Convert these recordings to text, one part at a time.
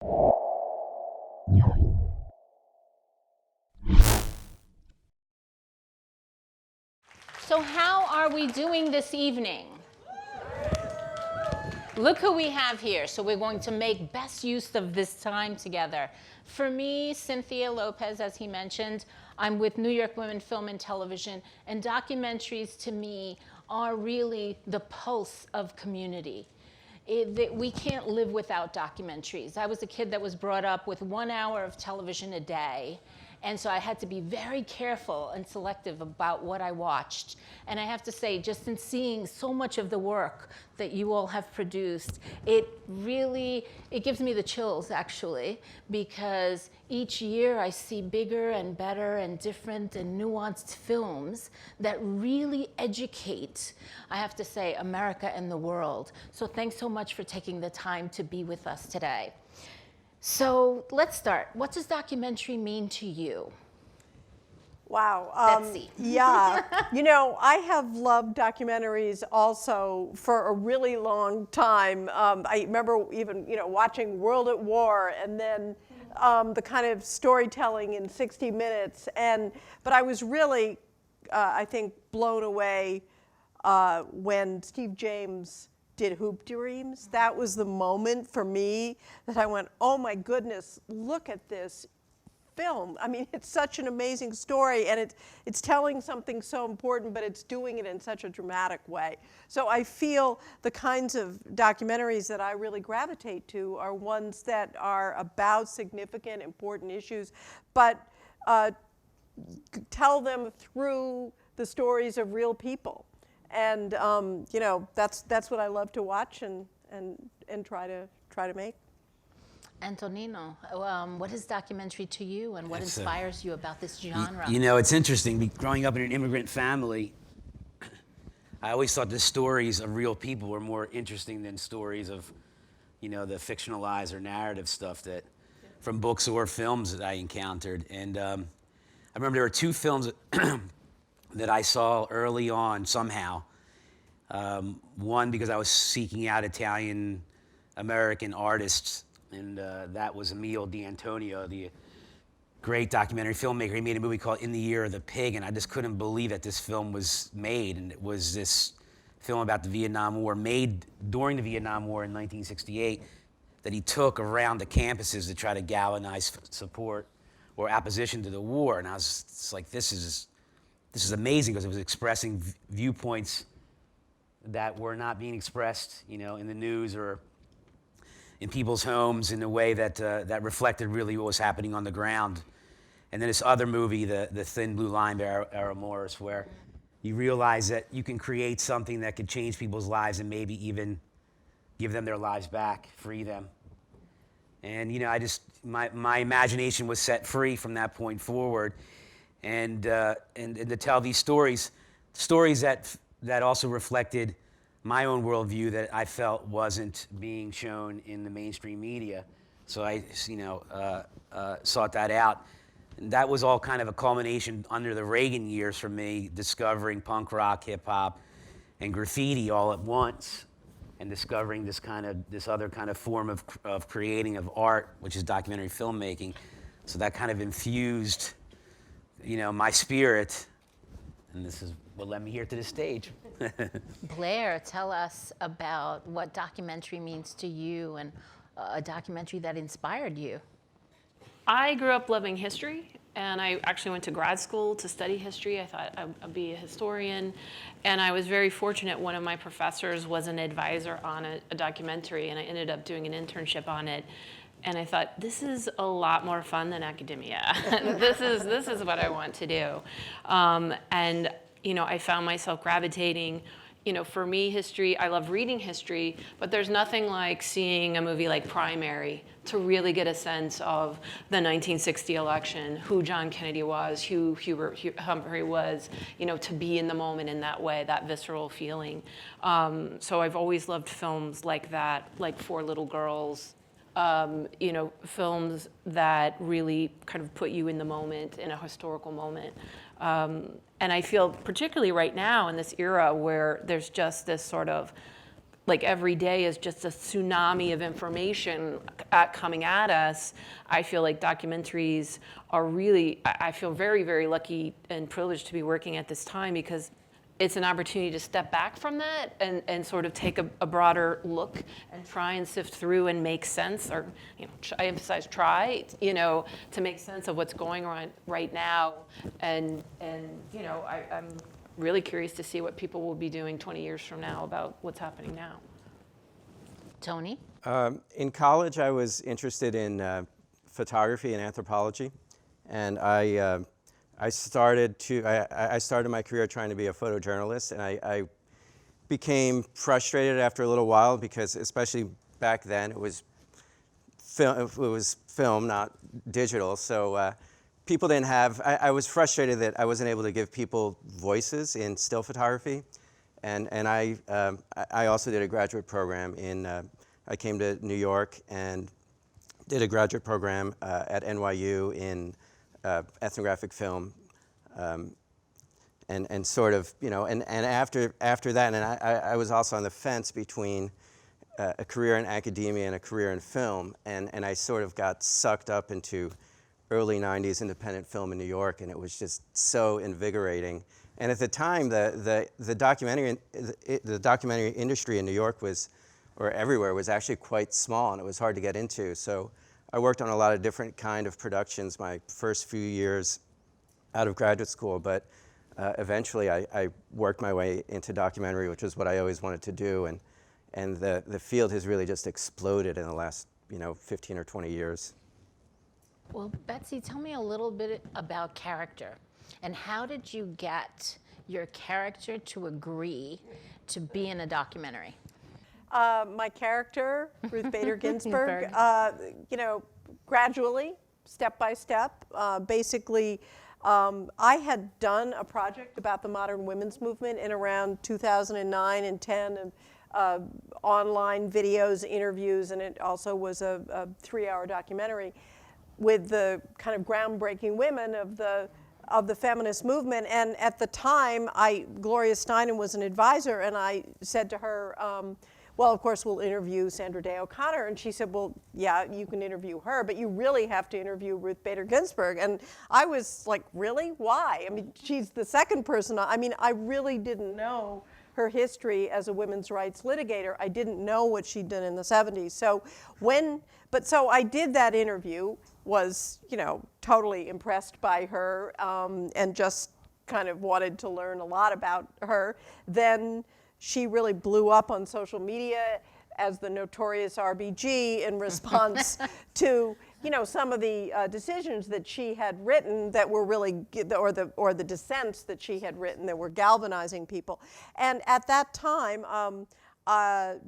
So how are we doing this evening? Look who we have here. So we're going to make best use of this time together. For me, Cynthia Lopez, as he mentioned, I'm with New York Women Film and Television, and documentaries to me are really the pulse of community. We can't live without documentaries. I was a kid that was brought up with 1 hour of television a day. And so I had to be very careful and selective about what I watched. And I have to say, just in seeing so much of the work that you all have produced, it gives me the chills, actually, because each year I see bigger and better and different and nuanced films that really educate, I have to say, America and the world. So thanks so much for taking the time to be with us today. So let's start. What does documentary mean to you? Wow. Betsy. Yeah. You know, I have loved documentaries also for a really long time. I remember even, watching World at War, and then the kind of storytelling in 60 Minutes. But I was really, I think, blown away when Steve James did Hoop Dreams. That was the moment for me that I went, oh my goodness, look at this film. I mean, it's such an amazing story, and it's telling something so important, but it's doing it in such a dramatic way. So I feel the kinds of documentaries that I really gravitate to are ones that are about significant, important issues, but tell them through the stories of real people. And that's what I love to watch and try to make. Antonino, what is documentary to you, and what inspires you about this genre? It's interesting. Growing up in an immigrant family, I always thought the stories of real people were more interesting than stories of, the fictionalized or narrative stuff from books or films that I encountered. And I remember there were two films that I saw early on somehow. One, because I was seeking out Italian-American artists, and that was Emile D'Antonio, the great documentary filmmaker. He made a movie called In the Year of the Pig, and I just couldn't believe that this film was made. And it was this film about the Vietnam War, made during the Vietnam War in 1968, that he took around the campuses to try to galvanize support or opposition to the war. And I was just like, this is amazing, because it was expressing viewpoints that were not being expressed, in the news or in people's homes in a way that reflected really what was happening on the ground. And then this other movie, the Thin Blue Line by Errol Morris, where you realize that you can create something that could change people's lives and maybe even give them their lives back, free them. And my imagination was set free from that point forward. And to tell these stories that also reflected my own worldview that I felt wasn't being shown in the mainstream media. So I, sought that out. And that was all kind of a culmination under the Reagan years for me, discovering punk rock, hip hop, and graffiti all at once, and discovering this other kind of form of creating of art, which is documentary filmmaking. So that kind of infused my spirit, and this is what led me here to the stage. Blair, tell us about what documentary means to you, and a documentary that inspired you. I grew up loving history, and I actually went to grad school to study history. I thought I'd be a historian, and I was very fortunate. One of my professors was an advisor on a documentary, and I ended up doing an internship on it. And I thought, this is a lot more fun than academia. This is what I want to do. And I found myself gravitating. For me, history, I love reading history, but there's nothing like seeing a movie like Primary to really get a sense of the 1960 election, who John Kennedy was, who Humphrey was, to be in the moment in that way, that visceral feeling. So I've always loved films like that, like Four Little Girls, films that really kind of put you in the moment, in a historical moment. And I feel particularly right now in this era where there's just this sort of like every day is just a tsunami of information coming at us. I feel like documentaries are really, I feel very, very lucky and privileged to be working at this time, because it's an opportunity to step back from that and sort of take a broader look and try and sift through and make sense, or, I emphasize try, to make sense of what's going on right now. And I'm really curious to see what people will be doing 20 years from now about what's happening now. Tony? In college, I was interested in photography and anthropology, and I started my career trying to be a photojournalist, and I became frustrated after a little while, because especially back then it was film, not digital. So people didn't have. I was frustrated that I wasn't able to give people voices in still photography, and I also did a graduate program in. I came to New York and did a graduate program at NYU in ethnographic film, and sort of, and after that, and I was also on the fence between a career in academia and a career in film, and I sort of got sucked up into early 90s independent film in New York, and it was just so invigorating. And at the time, the documentary industry in New York was, or everywhere, was actually quite small, and it was hard to get into. So I worked on a lot of different kind of productions my first few years out of graduate school, but eventually I worked my way into documentary, which is what I always wanted to do, and the field has really just exploded in the last 15 or 20 years. Well, Betsy, tell me a little bit about character, and how did you get your character to agree to be in a documentary? My character, Ruth Bader Ginsburg, gradually, step by step, basically, I had done a project about the modern women's movement in around 2009 and 10, and online videos, interviews, and it also was a 3-hour documentary with the kind of groundbreaking women of the feminist movement. And at the time, Gloria Steinem was an advisor, and I said to her, well, of course, we'll interview Sandra Day O'Connor. And she said, well, yeah, you can interview her, but you really have to interview Ruth Bader Ginsburg. And I was like, really? Why? I mean, she's the second person. I really didn't know her history as a women's rights litigator. I didn't know what she'd done in the 70s. So so I did that interview, was, totally impressed by her, and just kind of wanted to learn a lot about her. Then she really blew up on social media as the notorious RBG in response to, some of the decisions that she had written that were really, or the dissents that she had written that were galvanizing people. And at that time,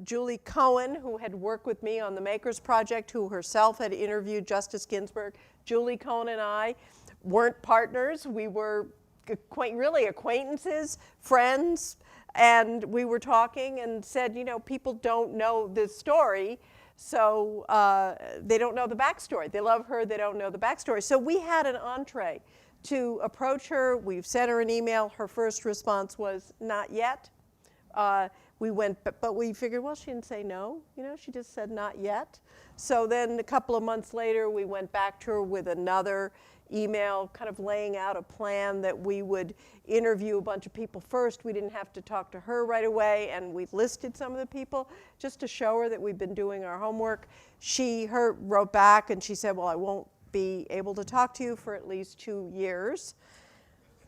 Julie Cohen, who had worked with me on the Makers Project, who herself had interviewed Justice Ginsburg, Julie Cohen and I weren't partners. We were really acquaintances, friends, and we were talking and said, people don't know this story, so they don't know the backstory. They love her, they don't know the backstory. So we had an entree to approach her. We've sent her an email. Her first response was, not yet. But we figured, well, she didn't say no. She just said not yet. So then a couple of months later, we went back to her with another email, kind of laying out a plan that we would interview a bunch of people first. We didn't have to talk to her right away, and we listed some of the people just to show her that we've been doing our homework. She wrote back, and she said, well, I won't be able to talk to you for at least 2 years.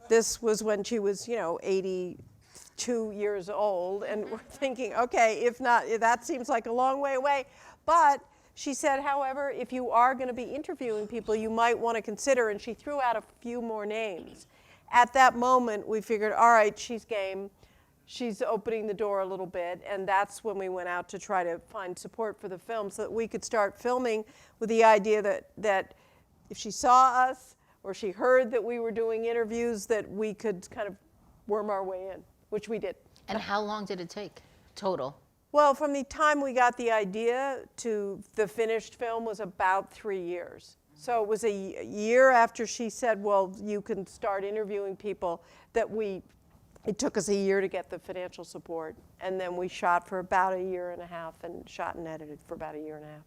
This was when she was, 82 years old, and we're thinking, okay, if not, that seems like a long way away. But she said, however, if you are going to be interviewing people, you might want to consider, and she threw out a few more names. At that moment, we figured, all right, she's game. She's opening the door a little bit, and that's when we went out to try to find support for the film so that we could start filming with the idea that if she saw us or she heard that we were doing interviews, that we could kind of worm our way in, which we did. And how long did it take total? Well, from the time we got the idea to the finished film was about 3 years. So it was a year after she said, well, you can start interviewing people, that we It took us a year to get the financial support, and then we shot for about a year and a half and shot and edited for about a year and a half.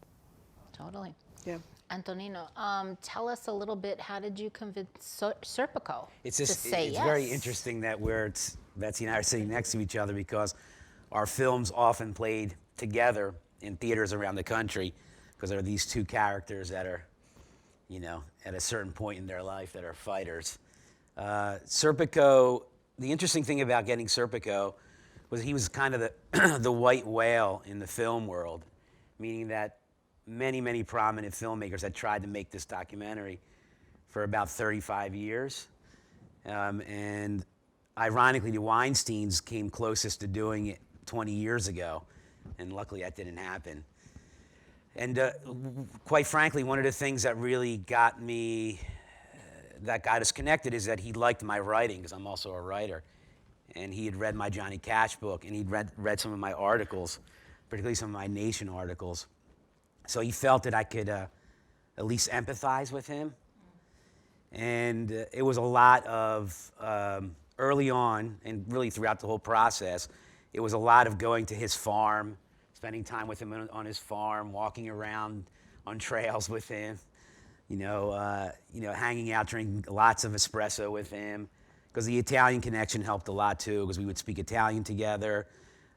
Totally. Yeah. Antonino, tell us a little bit, how did you convince Serpico It's to just, say it's yes? very interesting that Betsy and I are sitting next to each other, because our films often played together in theaters around the country, because there are these two characters that are, you know, at a certain point in their life that are fighters. Serpico, the interesting thing about getting Serpico was he was kind of the, the white whale in the film world, meaning that many, many prominent filmmakers had tried to make this documentary for about 35 years. And ironically, the Weinsteins came closest to doing it 20 years ago, and luckily that didn't happen. And quite frankly, one of the things that really got me, that got us connected, is that he liked my writing, because I'm also a writer. And he had read my Johnny Cash book, and he'd read some of my articles, particularly some of my Nation articles. So he felt that I could at least empathize with him. And it was a lot of, early on, and really throughout the whole process, it was a lot of going to his farm, spending time with him on his farm, walking around on trails with him, hanging out, drinking lots of espresso with him, because the Italian connection helped a lot too, because we would speak Italian together.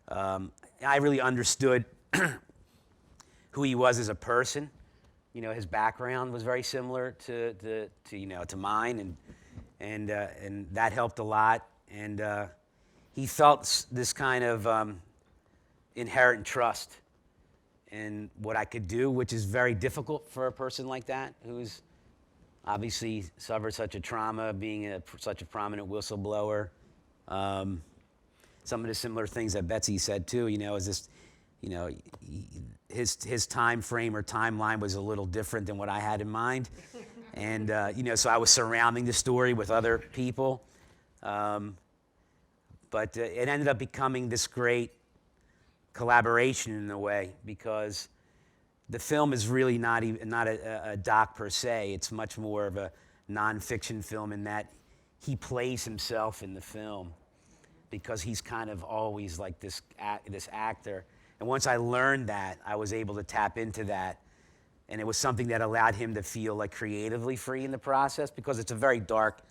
I really understood who he was as a person. You know, his background was very similar to mine, and that helped a lot. And he felt this kind of inherent trust in what I could do, which is very difficult for a person like that, who's obviously suffered such a trauma, being such a prominent whistleblower. Some of the similar things that Betsy said too, is this, his time frame or timeline was a little different than what I had in mind. And, so I was surrounding the story with other people. But it ended up becoming this great collaboration in a way, because the film is really not a doc per se. It's much more of a nonfiction film in that he plays himself in the film, because he's kind of always like this actor. And once I learned that, I was able to tap into that. And it was something that allowed him to feel like creatively free in the process, because it's a very dark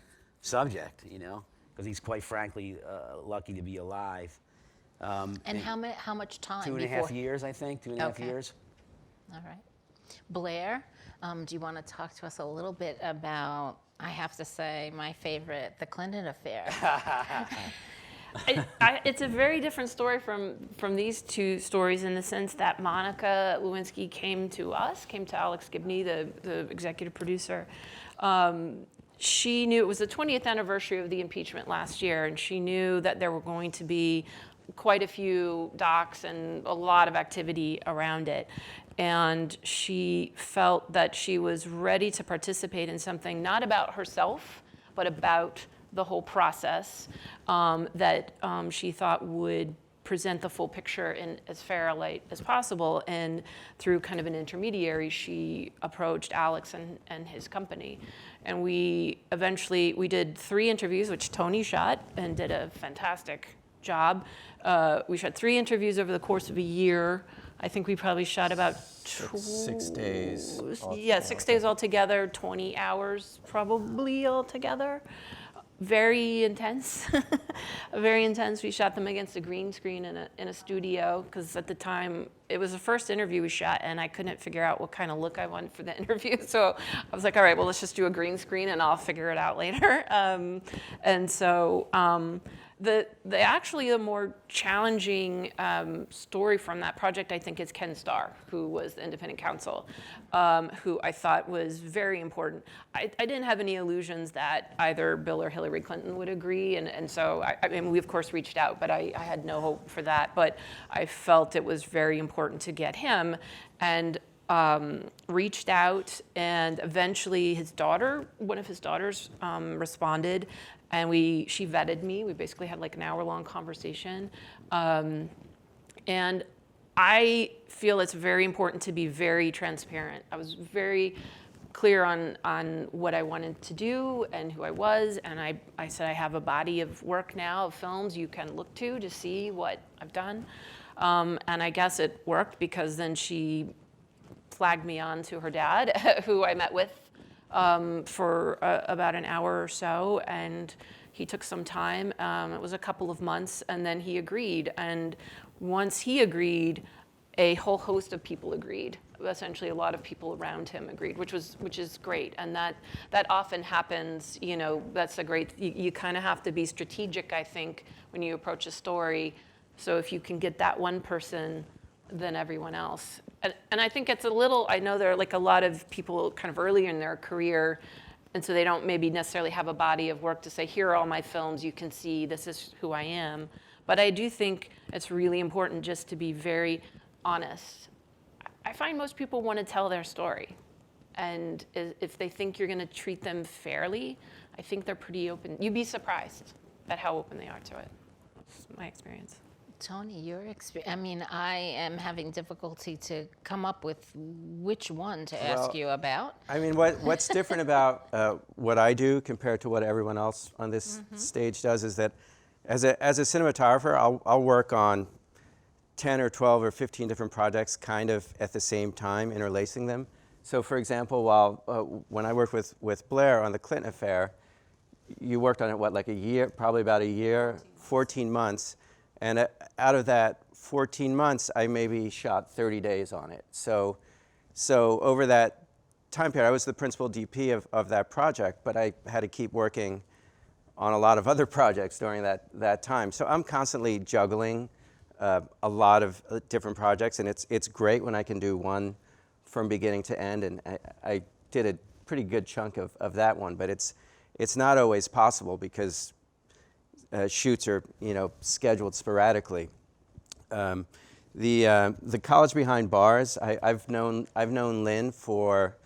subject, because he's quite frankly lucky to be alive. And how much time? 2.5 years, I think, 2.5 years. All right. Blair, do you want to talk to us a little bit about, I have to say, my favorite, the Clinton affair? It's a very different story from these two stories, in the sense that Monica Lewinsky came to Alex Gibney, the executive producer. She knew it was the 20th anniversary of the impeachment last year, and she knew that there were going to be quite a few docs and a lot of activity around it. And she felt that she was ready to participate in something not about herself, but about the whole process, that she thought would present the full picture in as fair a light as possible. And through kind of an intermediary, she approached Alex and his company. And we did 3 interviews, which Tony shot and did a fantastic job. We shot 3 interviews over the course of a year. I think we probably shot about 6 days. Yeah, 6 days altogether, 20 hours probably altogether. Very intense, very intense. We shot them against a green screen in a studio, because at the time, it was the first interview we shot, and I couldn't figure out what kind of look I wanted for the interview. So I was like, all right, well, let's just do a green screen, and I'll figure it out later. The more challenging story from that project, I think, is Ken Starr, who was the independent counsel, who I thought was very important. I didn't have any illusions that either Bill or Hillary Clinton would agree, and so we of course reached out, but I had no hope for that. But I felt it was very important to get him, and reached out, and eventually one of his daughters responded. And she vetted me. We basically had like an hour-long conversation. And I feel it's very important to be very transparent. I was very clear on what I wanted to do and who I was, and I said I have a body of work now, of films you can look to see what I've done. And I guess it worked, because then she flagged me on to her dad, who I met with for about an hour or so, and he took some time. It was a couple of months, and then he agreed. And once he agreed, a whole host of people agreed. Essentially, a lot of people around him agreed, which is great. And that often happens. You know, that's a great. You kind of have to be strategic, I think, when you approach a story. So if you can get that one person, then everyone else. And I think it's a little. I know there are like a lot of people kind of early in their career, and so they don't maybe necessarily have a body of work to say, here are all my films. You can see this is who I am. But I do think it's really important just to be very honest. I find most people want to tell their story. And if they think you're going to treat them fairly, I think they're pretty open. You'd be surprised at how open they are to it. It's my experience. Tony, your experience, I mean, I am having difficulty to come up with which one to ask you about. I mean, what's different about what I do compared to what everyone else on this stage does is that as a cinematographer, I'll work on 10 or 12 or 15 different projects kind of at the same time, interlacing them. So for example, when I worked with Blair on the Clinton affair, you worked on it, what, like a year, probably about a year, 14 months. And out of that 14 months, I maybe shot 30 days on it. So over that time period, I was the principal DP of that project, but I had to keep working on a lot of other projects during that time. So I'm constantly juggling a lot of different projects, and it's great when I can do one from beginning to end, and I did a pretty good chunk of that one, but it's not always possible because shoots are scheduled sporadically. The College Behind Bars, I've known Lynn for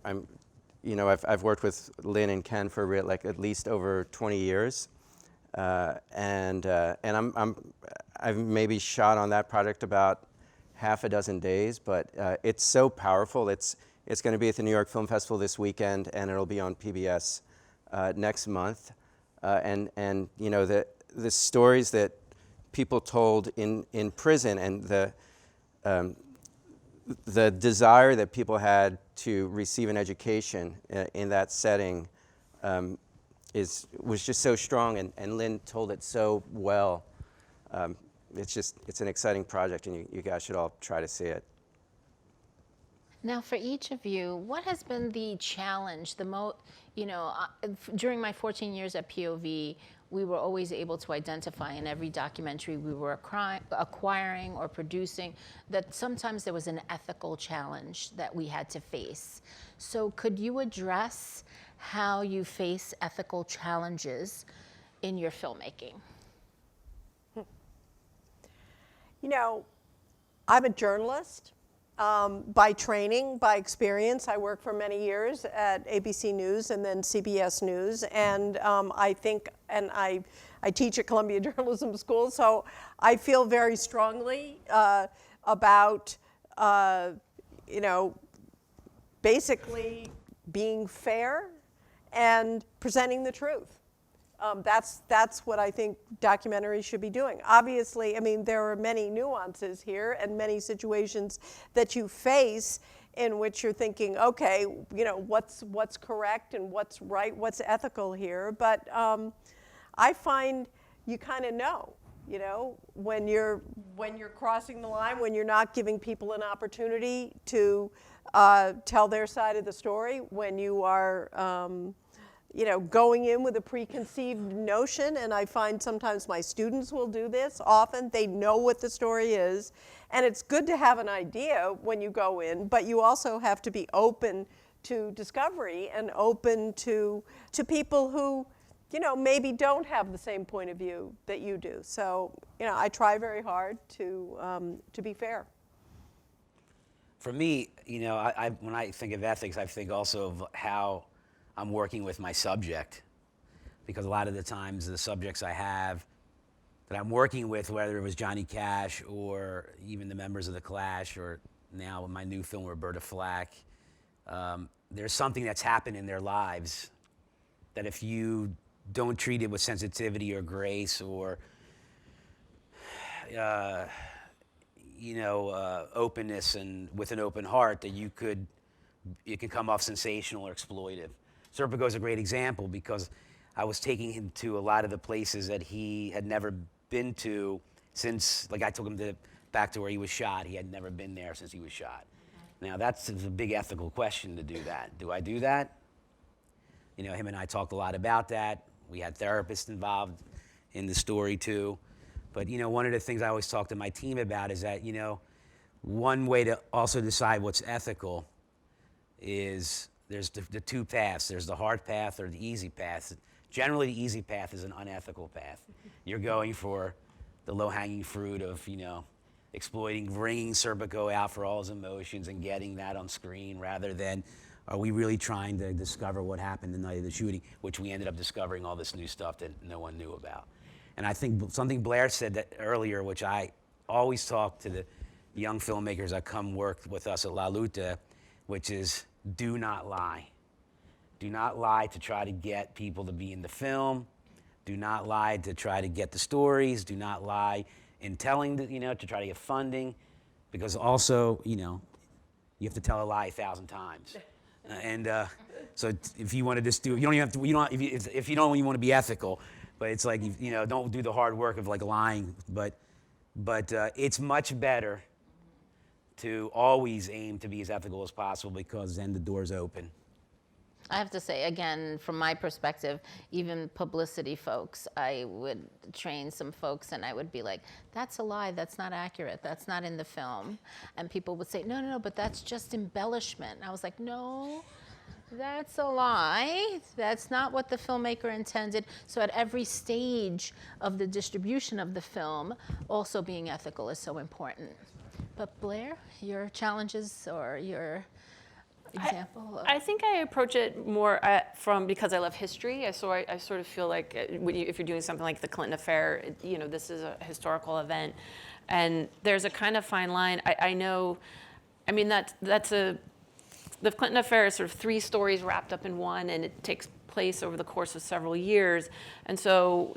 I've worked with Lynn and Ken for like at least over 20 years. And I've maybe shot on that project about half a dozen days, but it's so powerful. It's going to be at the New York Film Festival this weekend, and it'll be on PBS next month. And the stories that people told in prison, and the desire that people had to receive an education in that setting was just so strong, and Lynn told it so well. It's an exciting project, and you guys should all try to see it. Now, for each of you, what has been the challenge, during my 14 years at POV, we were always able to identify in every documentary we were acquiring or producing that sometimes there was an ethical challenge that we had to face. So could you address how you face ethical challenges in your filmmaking? I'm a journalist by training, by experience. I worked for many years at ABC News and then CBS News, and I teach at Columbia Journalism School, so I feel very strongly about basically being fair and presenting the truth. That's what I think documentaries should be doing. Obviously, I mean, there are many nuances here and many situations that you face in which you're thinking, okay, what's correct and what's right, what's ethical here. But I find you kind of know, when you're crossing the line, when you're not giving people an opportunity to tell their side of the story, when you are going in with a preconceived notion, and I find sometimes my students will do this. Often they know what the story is, and it's good to have an idea when you go in, but you also have to be open to discovery and open to people who, maybe don't have the same point of view that you do. So, I try very hard to be fair. For me, when I think of ethics, I think also of how I'm working with my subject, because a lot of the times the subjects I have that I'm working with, whether it was Johnny Cash or even the members of the Clash, or now in my new film Roberta Flack, there's something that's happened in their lives that if you don't treat it with sensitivity or grace or openness and with an open heart, that it can come off sensational or exploitive. Serpico is a great example because I was taking him to a lot of the places that he had never been to since, like I took him back to where he was shot. He had never been there since he was shot. Now that's a big ethical question to do that. Do I do that? Him and I talked a lot about that. We had therapists involved in the story too. But one of the things I always talk to my team about is that, one way to also decide what's ethical is there's the two paths. There's the hard path or the easy path. Generally, the easy path is an unethical path. You're going for the low-hanging fruit of, exploiting, bringing Serpico out for all his emotions and getting that on screen rather than are we really trying to discover what happened the night of the shooting, which we ended up discovering all this new stuff that no one knew about. And I think something Blair said that earlier, which I always talk to the young filmmakers that come work with us at La Luta, which is do not lie. Do not lie to try to get people to be in the film. Do not lie to try to get the stories. Do not lie in telling, to try to get funding. Because also, you have to tell a lie 1,000 times. So if you want to just do, you don't even have to, if you don't even want to be ethical, but it's like, don't do the hard work of like lying. But it's much better to always aim to be as ethical as possible because then the door's open. I have to say, again, from my perspective, even publicity folks, I would train some folks and I would be like, that's a lie, that's not accurate, that's not in the film. And people would say, no, but that's just embellishment. And I was like, no, that's a lie. That's not what the filmmaker intended. So at every stage of the distribution of the film, also being ethical is so important. But Blair, your challenges or your example? I think I approach it more because I love history. I sort of feel like if you're doing something like the Clinton affair, this is a historical event, and there's a kind of fine line. The Clinton affair is sort of 3 stories wrapped up in one, and it takes place over the course of several years, and so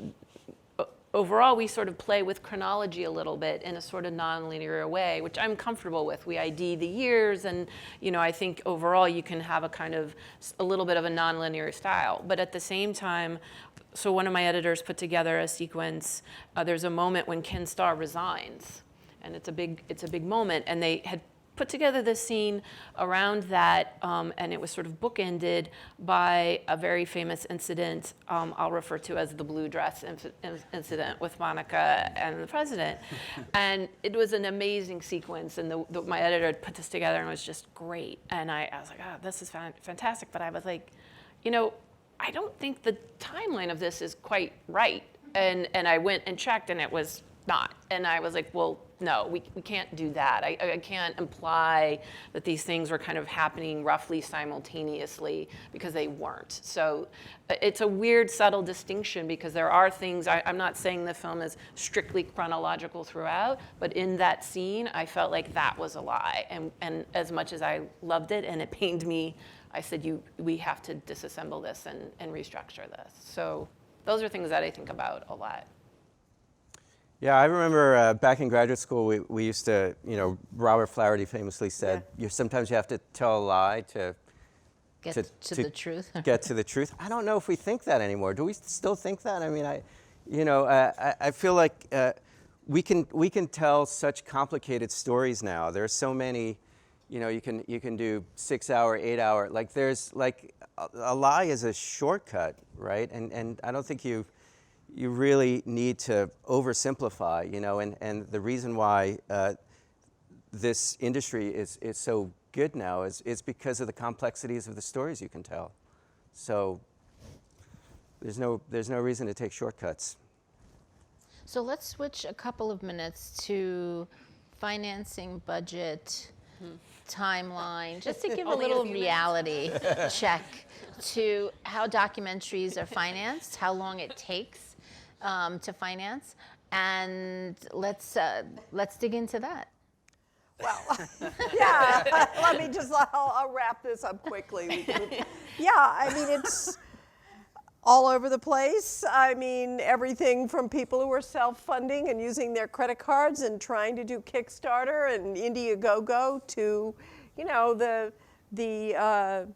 overall, we sort of play with chronology a little bit in a sort of non-linear way, which I'm comfortable with. We ID the years, and I think overall you can have a little bit of a non-linear style. But at the same time, so one of my editors put together a sequence. There's a moment when Ken Starr resigns, and it's a big moment, and they had put together this scene around that, and it was sort of bookended by a very famous incident I'll refer to as the blue dress incident with Monica and the president. And it was an amazing sequence, and my editor had put this together, and it was just great. And I was like, this is fantastic. But I was like, I don't think the timeline of this is quite right. And I went and checked, and it was not. And I was like, well, no, we can't do that. I can't imply that these things were kind of happening roughly simultaneously because they weren't. So it's a weird, subtle distinction because there are things, I'm not saying the film is strictly chronological throughout, but in that scene, I felt like that was a lie. And as much as I loved it and it pained me, I said, we have to disassemble this and restructure this. So those are things that I think about a lot. Yeah, I remember back in graduate school, we used to, Robert Flaherty famously said, sometimes you have to tell a lie to get to the truth. Get to the truth. I don't know if we think that anymore. Do we still think that? I mean, I feel like we can tell such complicated stories now. There's so many, you can do 6-hour, 8-hour. Like there's like a lie is a shortcut, right? And I don't think you really need to oversimplify, and the reason why this industry is so good now is because of the complexities of the stories you can tell. So there's no reason to take shortcuts. So let's switch a couple of minutes to financing, budget, timeline, just to give a little reality check to how documentaries are financed, how long it takes to finance, and let's dig into that. Well, yeah, I'll wrap this up quickly. Yeah, I mean, it's all over the place. I mean, everything from people who are self-funding and using their credit cards and trying to do Kickstarter and Indiegogo to, you know, the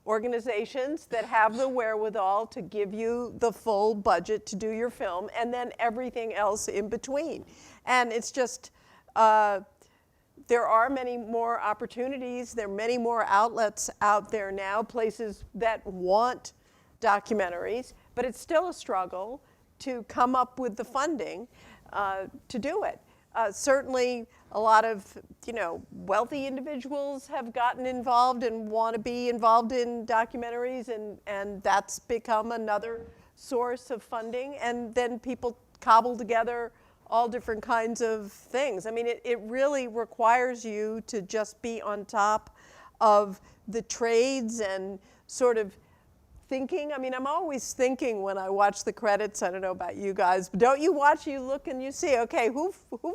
organizations that have the wherewithal to give you the full budget to do your film, and then everything else in between. And it's just, there are many more opportunities. There are many more outlets out there now, places that want documentaries, but it's still a struggle to come up with the funding to do it. Certainly, a lot of wealthy individuals have gotten involved and want to be involved in documentaries, and that's become another source of funding. And then people cobble together all different kinds of things. I mean, it really requires you to just be on top of the trades and sort of thinking. I mean, I'm always thinking when I watch the credits. I don't know about you guys, but don't you watch, you look and you see, okay, who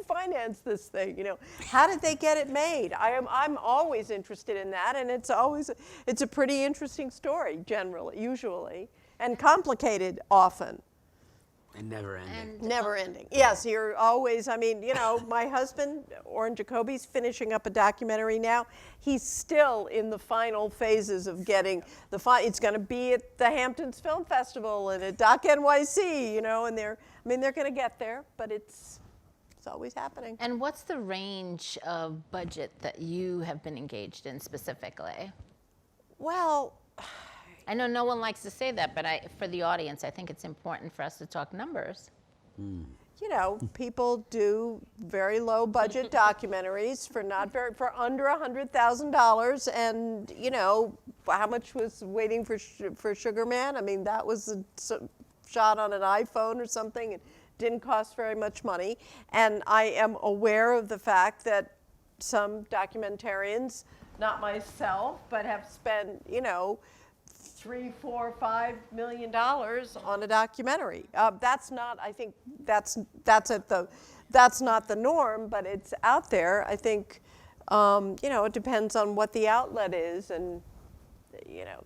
financed this thing? You know, how did they get it made? I'm always interested in that, and it's a pretty interesting story usually, and complicated often. And never ending. Never ending. Yes, you're always, I mean, my husband, Orrin Jacoby's finishing up a documentary now. He's still in the final phases of getting it's going to be at the Hamptons Film Festival and at Doc NYC, and they're going to get there, but it's always happening. And what's the range of budget that you have been engaged in specifically? Well, I know no one likes to say that, but for the audience, I think it's important for us to talk numbers. People do very low budget documentaries for under $100,000, and how much was Waiting for Sugar Man? I mean, that was shot on an iPhone or something. It didn't cost very much money, and I am aware of the fact that some documentarians, not myself, but have spent $3, $4, $5 million on a documentary. That's not. I think that's not the norm, but it's out there. I think it depends on what the outlet is, and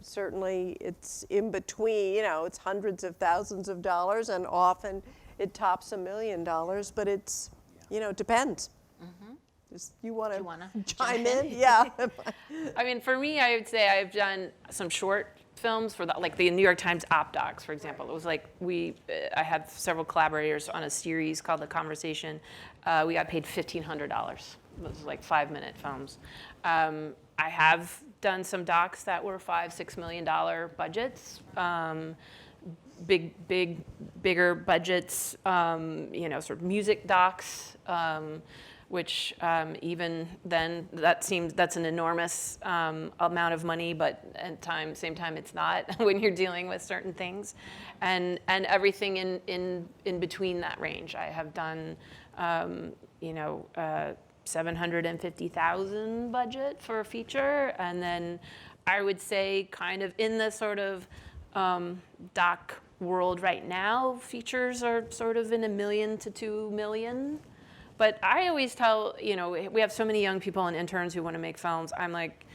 certainly it's in between. It's hundreds of thousands of dollars, and often it tops $1 million. But it's depends. Mm-hmm. You want to chime in? Yeah. I mean, for me, I would say I've done some short films for like the New York Times op docs, for example. It was like I had several collaborators on a series called The Conversation. We got paid $1,500. It was like 5-minute films. I have done some docs that were $5-6 million budgets, bigger budgets. Sort of music docs. Which even then, that's an enormous amount of money, but at same time it's not when you're dealing with certain things, and everything in between that range. I have done, $750,000 budget for a feature, and then I would say kind of in the sort of doc world right now, features are sort of in $1 million to $2 million. But I always tell, we have so many young people and interns who want to make films. I'm like,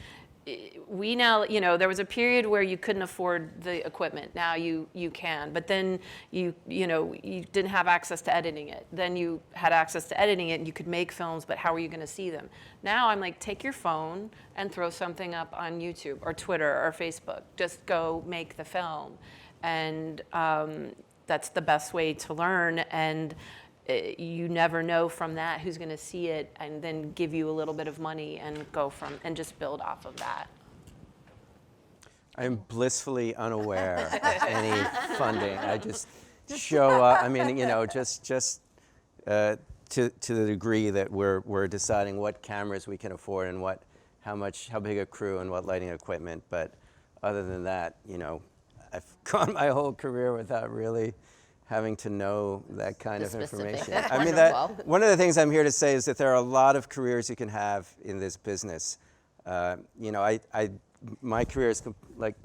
we now, there was a period where you couldn't afford the equipment. Now you can. But then you didn't have access to editing it. Then you had access to editing it and you could make films, but how are you going to see them? Now I'm like, take your phone and throw something up on YouTube or Twitter or Facebook. Just go make the film. And that's the best way to learn. And you never know from that who's going to see it and then give you a little bit of money and and just build off of that. I'm blissfully unaware of any funding. I just show up. I mean, just to the degree that we're deciding what cameras we can afford and how big a crew and what lighting equipment. But other than that, I've gone my whole career without really having to know that kind of information. That's I mean, wonderful. one of the things I'm here to say is that there are a lot of careers you can have in this business. My career is like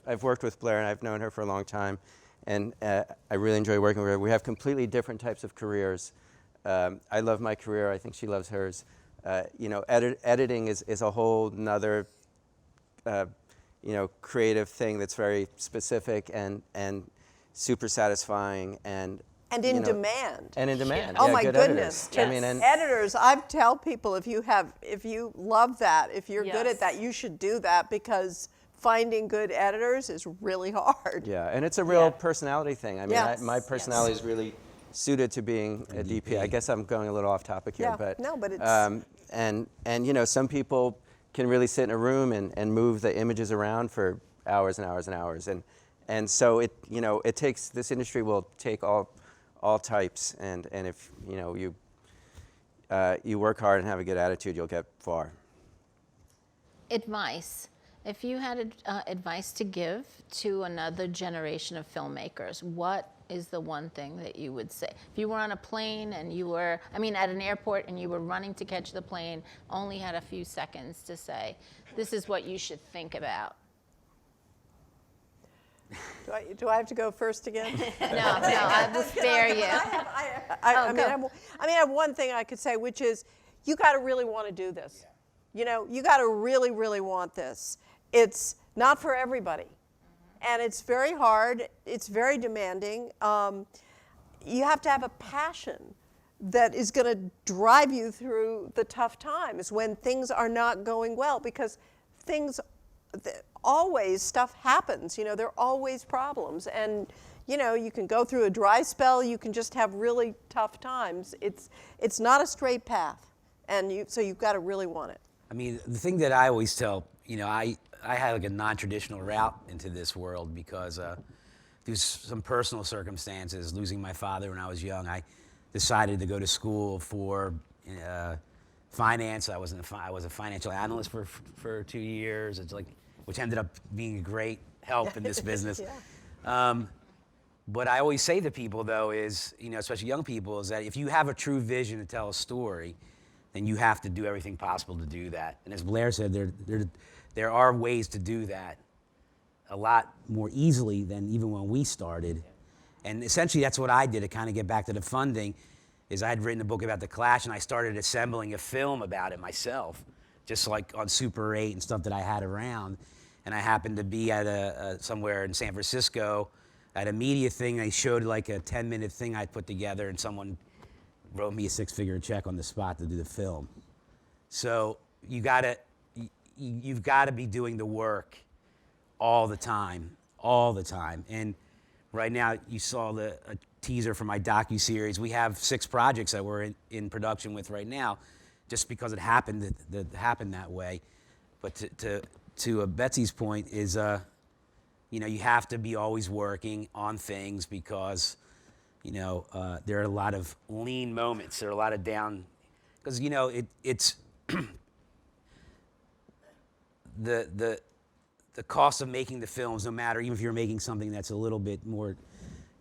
I've worked with Blair and I've known her for a long time, and I really enjoy working with her. We have completely different types of careers. I love my career. I think she loves hers. Editing is a whole nother, creative thing that's very specific and super satisfying and in demand. And in demand. Oh Yeah, my good goodness! editors. I mean, and Editors, I tell people if you love that, if you're good Yes. at that, you should do that because finding good editors is really hard. yeah, and it's a real personality thing. I mean, Yes. my personality is really suited to being a DP. I guess I'm going a little off topic here, Yeah, but no, but it's and some people can really sit in a room and move the images around for hours and hours and hours, and so it takes, this industry will take all types, and if you work hard and have a good attitude, you'll get far. Advice. If you had advice to give to another generation of filmmakers, what is the one thing that you would say? If you were on a plane and at an airport and you were running to catch the plane, only had a few seconds to say, this is what you should think about. Do I have to go first again? No, I will spare you. I have one thing I could say, which is you got to really want to do this. You got to really, really want this. It's not for everybody. And it's very hard. It's very demanding. You have to have a passion that is going to drive you through the tough times when things are not going well, because always stuff happens. There are always problems. And, you can go through a dry spell. You can just have really tough times. It's not a straight path. And so you've got to really want it. I mean, the thing that I always tell, I had like a non-traditional route into this world because through some personal circumstances, losing my father when I was young, I decided to go to school for finance. I was a financial analyst for 2 years. Which ended up being a great help in this business. What I always say to people, though, is, especially young people, is that if you have a true vision to tell a story, then you have to do everything possible to do that. And as Blair said, there are ways to do that a lot more easily than even when we started. And essentially, that's what I did to kind of get back to the funding, is I had written a book about the Clash, and I started assembling a film about it myself, just like on Super 8 and stuff that I had around. And I happened to be at somewhere in San Francisco at a media thing. They showed like a 10-minute thing I'd put together, and someone wrote me a 6-figure check on the spot to do the film. So you've got to be doing the work all the time. And right now, you saw a teaser for my docuseries. We have 6 projects that we're in production with right now, just because it happened that way. But to Betsy's point is, you have to be always working on things because, there are a lot of lean moments. There are a lot of down, because it's the cost of making the films, no matter, even if you're making something that's a little bit more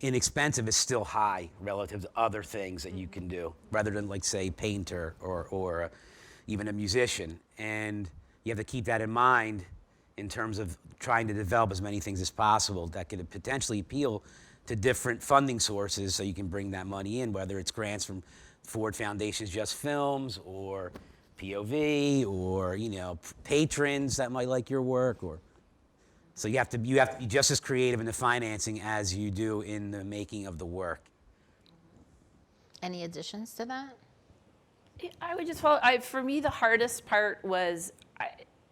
inexpensive, is still high relative to other things that you can do, rather than, like, say, painter or even a musician. And you have to keep that in mind in terms of trying to develop as many things as possible that could potentially appeal to different funding sources, so you can bring that money in, whether it's grants from Ford Foundation's Just Films or POV or patrons that might like your work. Or so you have to be just as creative in the financing as you do in the making of the work. Any additions to that? I would just for me, the hardest part was,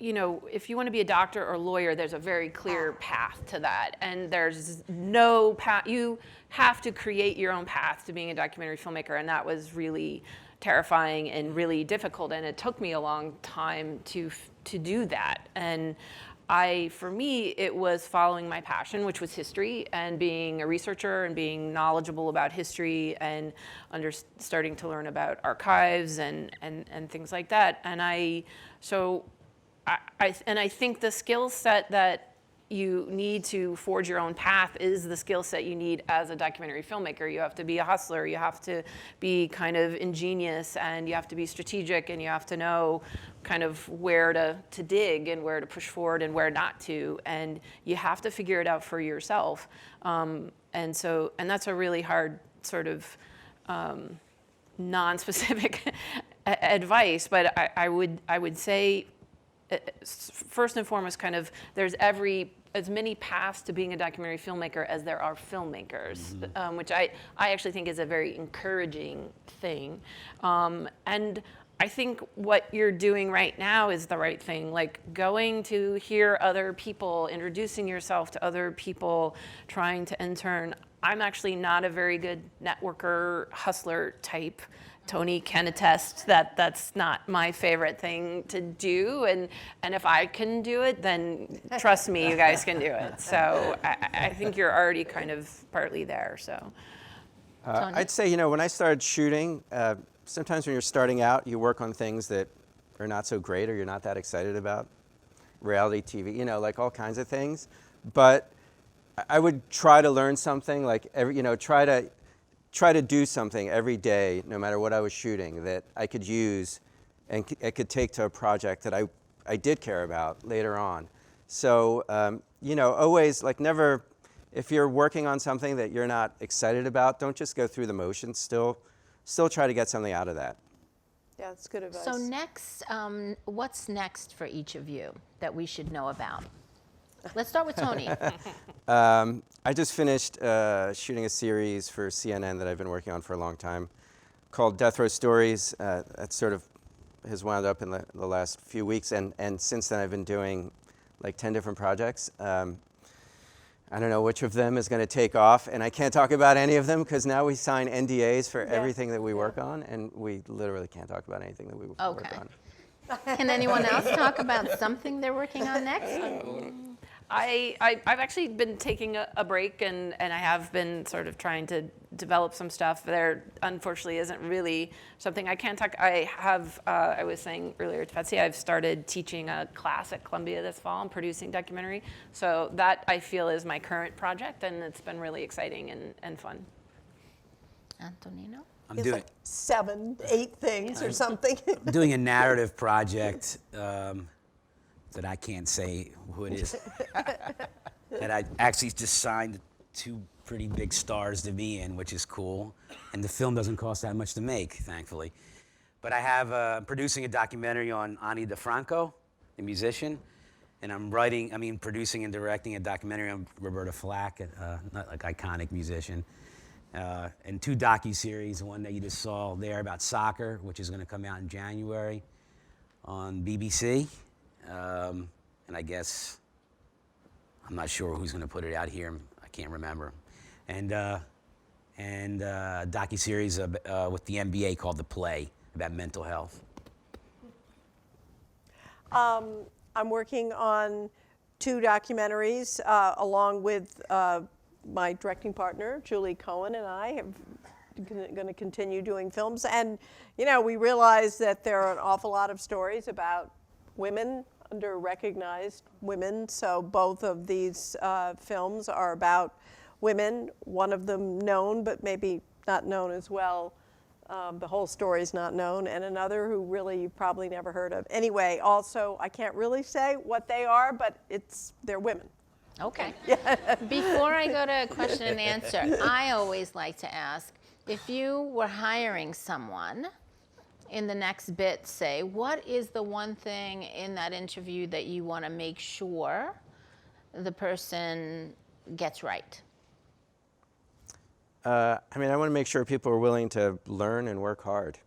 if you want to be a doctor or lawyer, there's a very clear path to that. And there's no path. You have to create your own path to being a documentary filmmaker. And that was really terrifying and really difficult. And it took me a long time to do that. And for me, it was following my passion, which was history, and being a researcher and being knowledgeable about history and starting to learn about archives and things like that. And I think the skill set that you need to forge your own path is the skill set you need as a documentary filmmaker. You have to be a hustler, you have to be kind of ingenious, and you have to be strategic, and you have to know kind of where to dig and where to push forward and where not to, and you have to figure it out for yourself. And that's a really hard sort of non-specific advice, but I would say, first and foremost, kind of there's as many paths to being a documentary filmmaker as there are filmmakers, which I actually think is a very encouraging thing. And I think what you're doing right now is the right thing, like going to hear other people, introducing yourself to other people, trying to intern. I'm actually not a very good networker, hustler type. Tony can attest that that's not my favorite thing to do, and if I can do it, then trust me, you guys can do it. So I think you're already kind of partly there. So I'd say, when I started shooting, sometimes when you're starting out, you work on things that are not so great or you're not that excited about. Reality TV, like all kinds of things. But I would try to learn something, like try to do something every day, no matter what I was shooting, that I could use and I could take to a project that I did care about later on. So, always, like, never, if you're working on something that you're not excited about, don't just go through the motions. Still try to get something out of that. Yeah, that's good advice. So next, what's next for each of you that we should know about? Let's start with Tony. I just finished shooting a series for CNN that I've been working on for a long time called Death Row Stories. That sort of has wound up in the last few weeks, and since then I've been doing like 10 different projects. I don't know which of them is going to take off, and I can't talk about any of them because now we sign NDAs for everything that we work on, and we literally can't talk about anything that we work on. Can anyone else talk about something they're working on next? I've actually been taking a break, and I have been sort of trying to develop some stuff. There, unfortunately, isn't really something I can talk. I was saying earlier to Betsy, I've started teaching a class at Columbia this fall and producing documentary. So that, I feel, is my current project, and it's been really exciting and fun. Antonino? I'm It's doing like 7, 8 things or something. I'm doing a narrative project that I can't say who it is. That I actually just signed 2 pretty big stars to be in, which is cool. And the film doesn't cost that much to make, thankfully. But I have producing a documentary on DiFranco, the musician. And I'm producing and directing a documentary on Roberta Flack, like iconic musician. And 2 docuseries, one that you just saw there about soccer, which is going to come out in January on BBC. And I guess, I'm not sure who's going to put it out here. I can't remember. And a docuseries with the NBA called The Play about mental health. I'm working on 2 documentaries along with my directing partner, Julie Cohen, and I have going to continue doing films. And, we realize that there are an awful lot of stories about women, under-recognized women. So both of these films are about women, one of them known, but maybe not known as well. The whole story is not known, and another who really you probably never heard of. Anyway, also, I can't really say what they are, but they're women. Okay. Before I go to question and answer, I always like to ask, if you were hiring someone in the next bit, say, what is the one thing in that interview that you want to make sure the person gets right? I want to make sure people are willing to learn and work hard.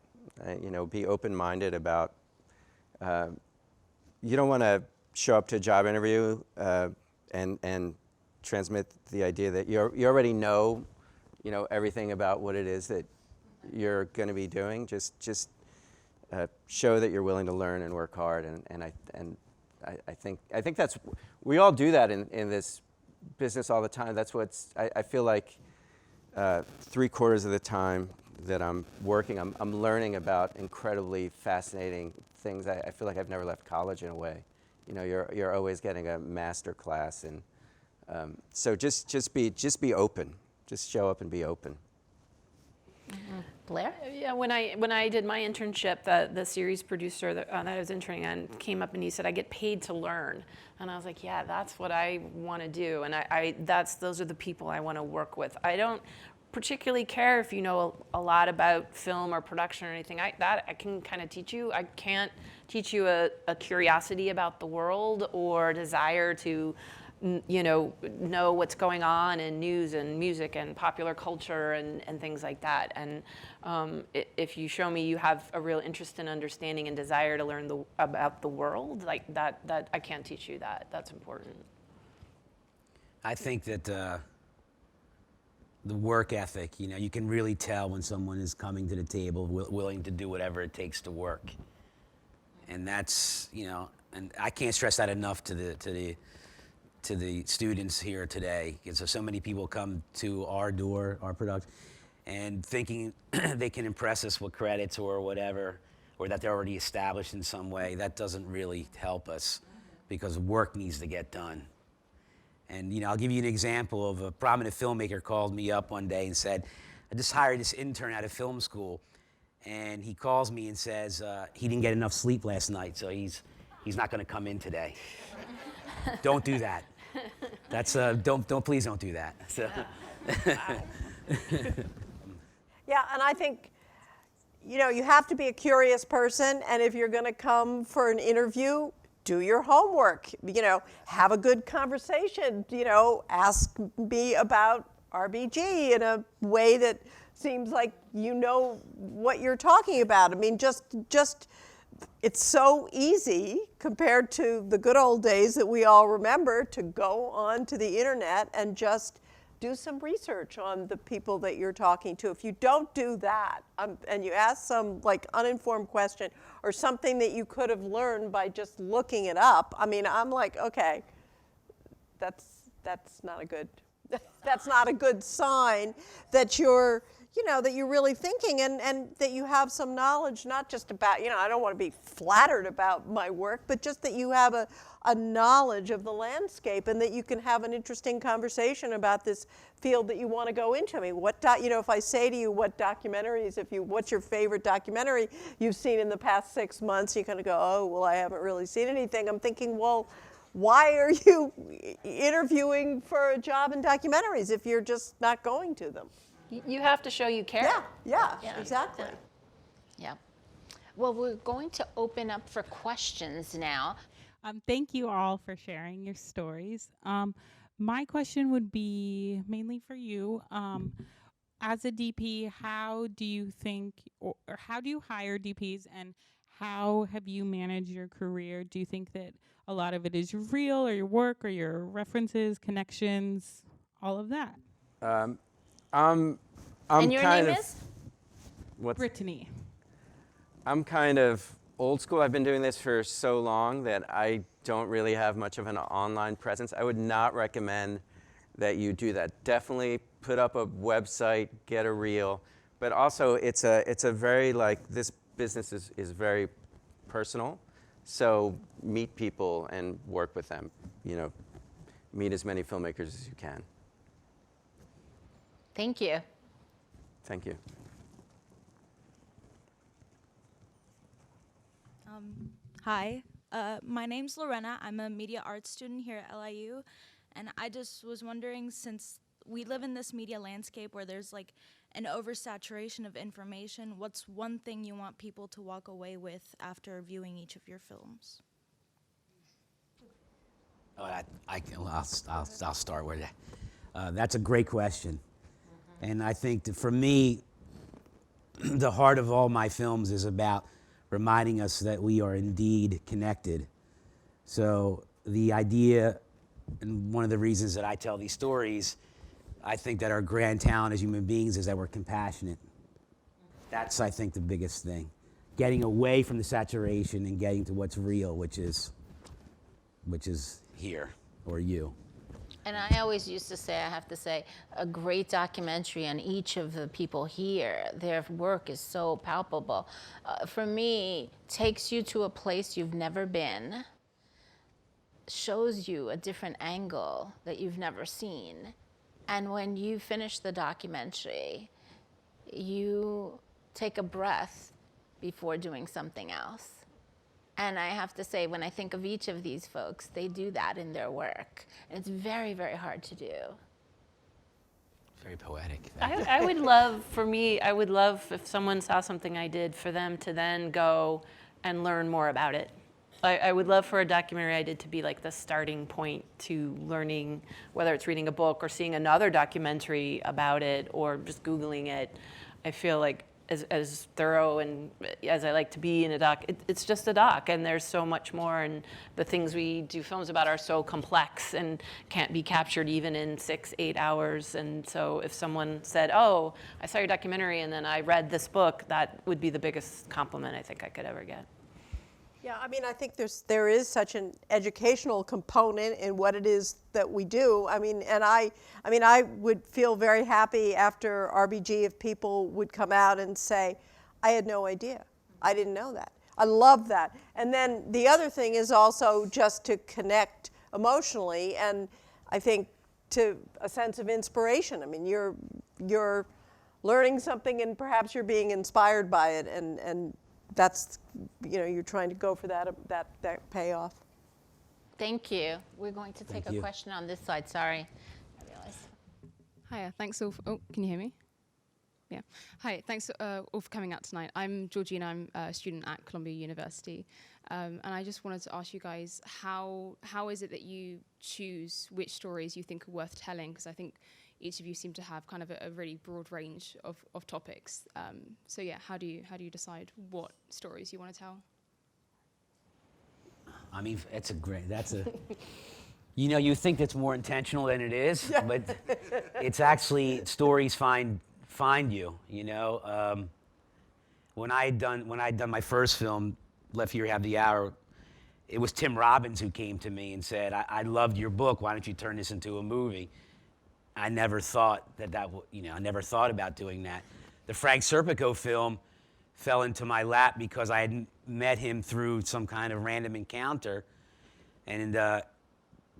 Be open-minded about. You don't want to show up to a job interview and transmit the idea that you already know, everything about what it is that you're going to be doing. Just show that you're willing to learn and work hard, and I think that's, we all do that in this business all the time. That's I feel like 3/4 of the time that I'm working, I'm learning about incredibly fascinating things. I feel like I've never left college in a way. You're always getting a master class, and so just be open. Just show up and be open. Mm-hmm. Blair? Yeah, when I did my internship, the series producer that I was interning on came up and he said, I get paid to learn. And I was like, yeah, that's what I want to do. And those are the people I want to work with. I don't particularly care if you know a lot about film or production or anything. I can kind of teach you. I can't teach you a curiosity about the world or a desire to, know what's going on in news and music and popular culture and things like that. And if you show me you have a real interest in understanding and desire to learn about the world, like that I can't teach you that. That's important. I think that the work ethic, you can really tell when someone is coming to the table willing to do whatever it takes to work. And that's, and I can't stress that enough to the students here today. Because so many people come to our door, our production, and thinking they can impress us with credits or whatever, or that they're already established in some way. That doesn't really help us, because work needs to get done. And I'll give you an example of a prominent filmmaker called me up one day and said, I just hired this intern out of film school, and he calls me and says he didn't get enough sleep last night, so he's not going to come in today. Don't do that. That's please don't do that. So. Yeah, and I think, you have to be a curious person, and if you're going to come for an interview, do your homework, have a good conversation, ask me about RBG in a way that seems like you know what you're talking about. I mean, just it's so easy compared to the good old days that we all remember to go onto the internet and just do some research on the people that you're talking to. If you don't do that, and you ask some uninformed question or something that you could have learned by just looking it up, I mean, I'm like, okay, that's not a good that's not a good sign that you're that you're really thinking and that you have some knowledge, not just about, I don't want to be flattered about my work, but just that you have a knowledge of the landscape and that you can have an interesting conversation about this field that you want to go into. I mean, if I say to you what documentaries, what's your favorite documentary you've seen in the past 6 months, you kind of go, oh, well, I haven't really seen anything. I'm thinking, well, why are you interviewing for a job in documentaries if you're just not going to them? You have to show you care. Yeah, exactly. Yeah. Well, we're going to open up for questions now. Thank you all for sharing your stories. My question would be mainly for you. As a DP, how do you think, or how do you hire DPs, and how have you managed your career? Do you think that a lot of it is real, or your work, or your references, connections, all of that? I'm And your kind name of, is? Brittany. I'm kind of old school. I've been doing this for so long that I don't really have much of an online presence. I would not recommend that you do that. Definitely put up a website, get a reel, but also it's a very, this business is very personal. So meet people and work with them. Meet as many filmmakers as you can. Thank you. Thank you. Hi, my name's Lorena. I'm a media arts student here at LIU, and I just was wondering, since we live in this media landscape where there's an oversaturation of information, what's one thing you want people to walk away with after viewing each of your films? I'll start with that. That's a great question. And I think that for me, the heart of all my films is about reminding us that we are indeed connected. So the idea, and one of the reasons that I tell these stories, I think that our grand talent as human beings is that we're compassionate. That's, I think, the biggest thing. Getting away from the saturation and getting to what's real, which is here, or you. And I always used to say, I have to say, a great documentary on each of the people here. Their work is so palpable. For me, takes you to a place you've never been, shows you a different angle that you've never seen. And when you finish the documentary, you take a breath before doing something else. And I have to say, when I think of each of these folks, they do that in their work. And it's very, very hard to do. Very poetic. I would love, for me, I would love if someone saw something I did for them to then go and learn more about it. I would love for a documentary I did to be like the starting point to learning, whether it's reading a book or seeing another documentary about it or just Googling it. I feel like as thorough and as I like to be in a doc, it's just a doc, and there's so much more, and the things we do films about are so complex and can't be captured even in 6-8 hours. And so if someone said, oh, I saw your documentary and then I read this book, that would be the biggest compliment I think I could ever get. Yeah, I mean, I think there is such an educational component in what it is that we do. I mean, and I would feel very happy after RBG if people would come out and say, I had no idea. I didn't know that. I love that. And then the other thing is also just to connect emotionally, and I think to a sense of inspiration. I mean, you're learning something and perhaps you're being inspired by it, and that's, you're trying to go for that payoff. Thank you. We're going to take Thank a you. question on this side. Sorry. I realized. Hiya, thanks all for, can you hear me? Yeah. Hi, thanks all for coming out tonight. I'm Georgina, I'm a student at Columbia University. And I just wanted to ask you guys, how is it that you choose which stories you think are worth telling? Because I think each of you seem to have kind of a really broad range of topics. So yeah, how do you decide what stories you want to tell? I mean, you think that's more intentional than it is, but it's actually stories find you. When I had done my first film, Left Here Have the Hour, it was Tim Robbins who came to me and said, I loved your book. Why don't you turn this into a movie? I never thought I never thought about doing that. The Frank Serpico film fell into my lap because I had met him through some kind of random encounter. And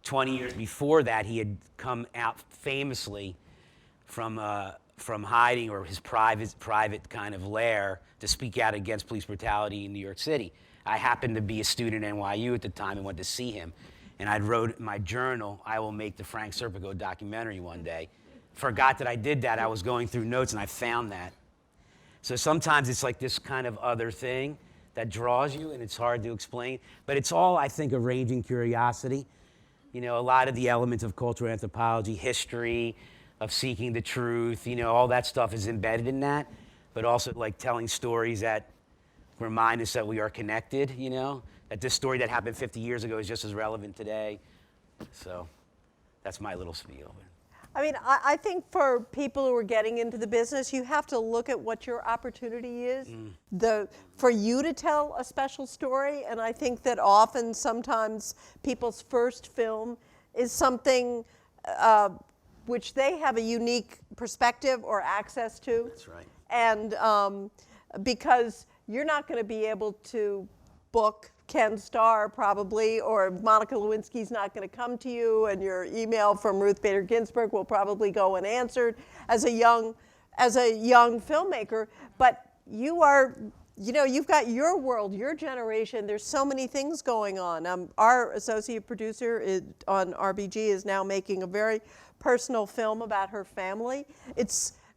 20 years before that, he had come out famously from hiding, or his private kind of lair, to speak out against police brutality in New York City. I happened to be a student at NYU at the time and went to see him. And I wrote in my journal, I will make the Frank Serpico documentary one day. Forgot that I did that. I was going through notes and I found that. So sometimes it's like this kind of other thing that draws you, and it's hard to explain. But it's all, I think, a raging curiosity. A lot of the elements of cultural anthropology, history, of seeking the truth, all that stuff is embedded in that. But also like telling stories that remind us that we are connected, that this story that happened 50 years ago is just as relevant today. So that's my little spiel. I mean, I think for people who are getting into the business, you have to look at what your opportunity is, for you to tell a special story. And I think that often, sometimes, people's first film is something which they have a unique perspective or access to. That's right. And because you're not going to be able to book Ken Starr probably, or Monica Lewinsky's not going to come to you, and your email from Ruth Bader Ginsburg will probably go unanswered as a young filmmaker. But you are, you've got your world, your generation. There's so many things going on. Our associate producer on RBG is now making a very personal film about her family.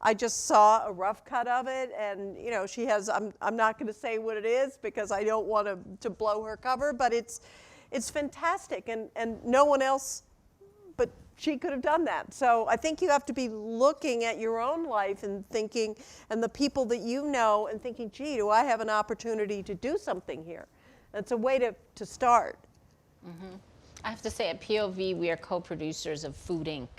I just saw a rough cut of it, and she has. I'm not going to say what it is because I don't want to blow her cover, but it's fantastic, and no one else but she could have done that. So I think you have to be looking at your own life and thinking, and the people that you know, and thinking, gee, do I have an opportunity to do something here? It's a way to start. Mm-hmm. I have to say, at POV, we are co-producers of Food Inc.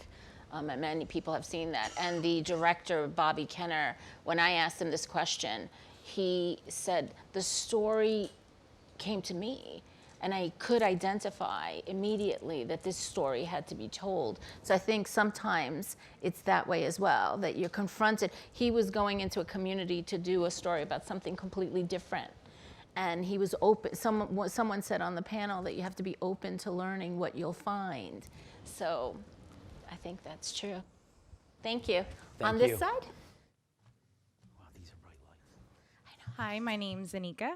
And many people have seen that. And the director, Bobby Kenner, when I asked him this question, he said, the story came to me, and I could identify immediately that this story had to be told. So I think sometimes it's that way as well, that you're confronted. He was going into a community to do a story about something completely different. And he was open. Someone said on the panel that you have to be open to learning what you'll find. So I think that's true. Thank you. Thank on this you. side? Wow, these are bright lights. Hi, my name's Anika.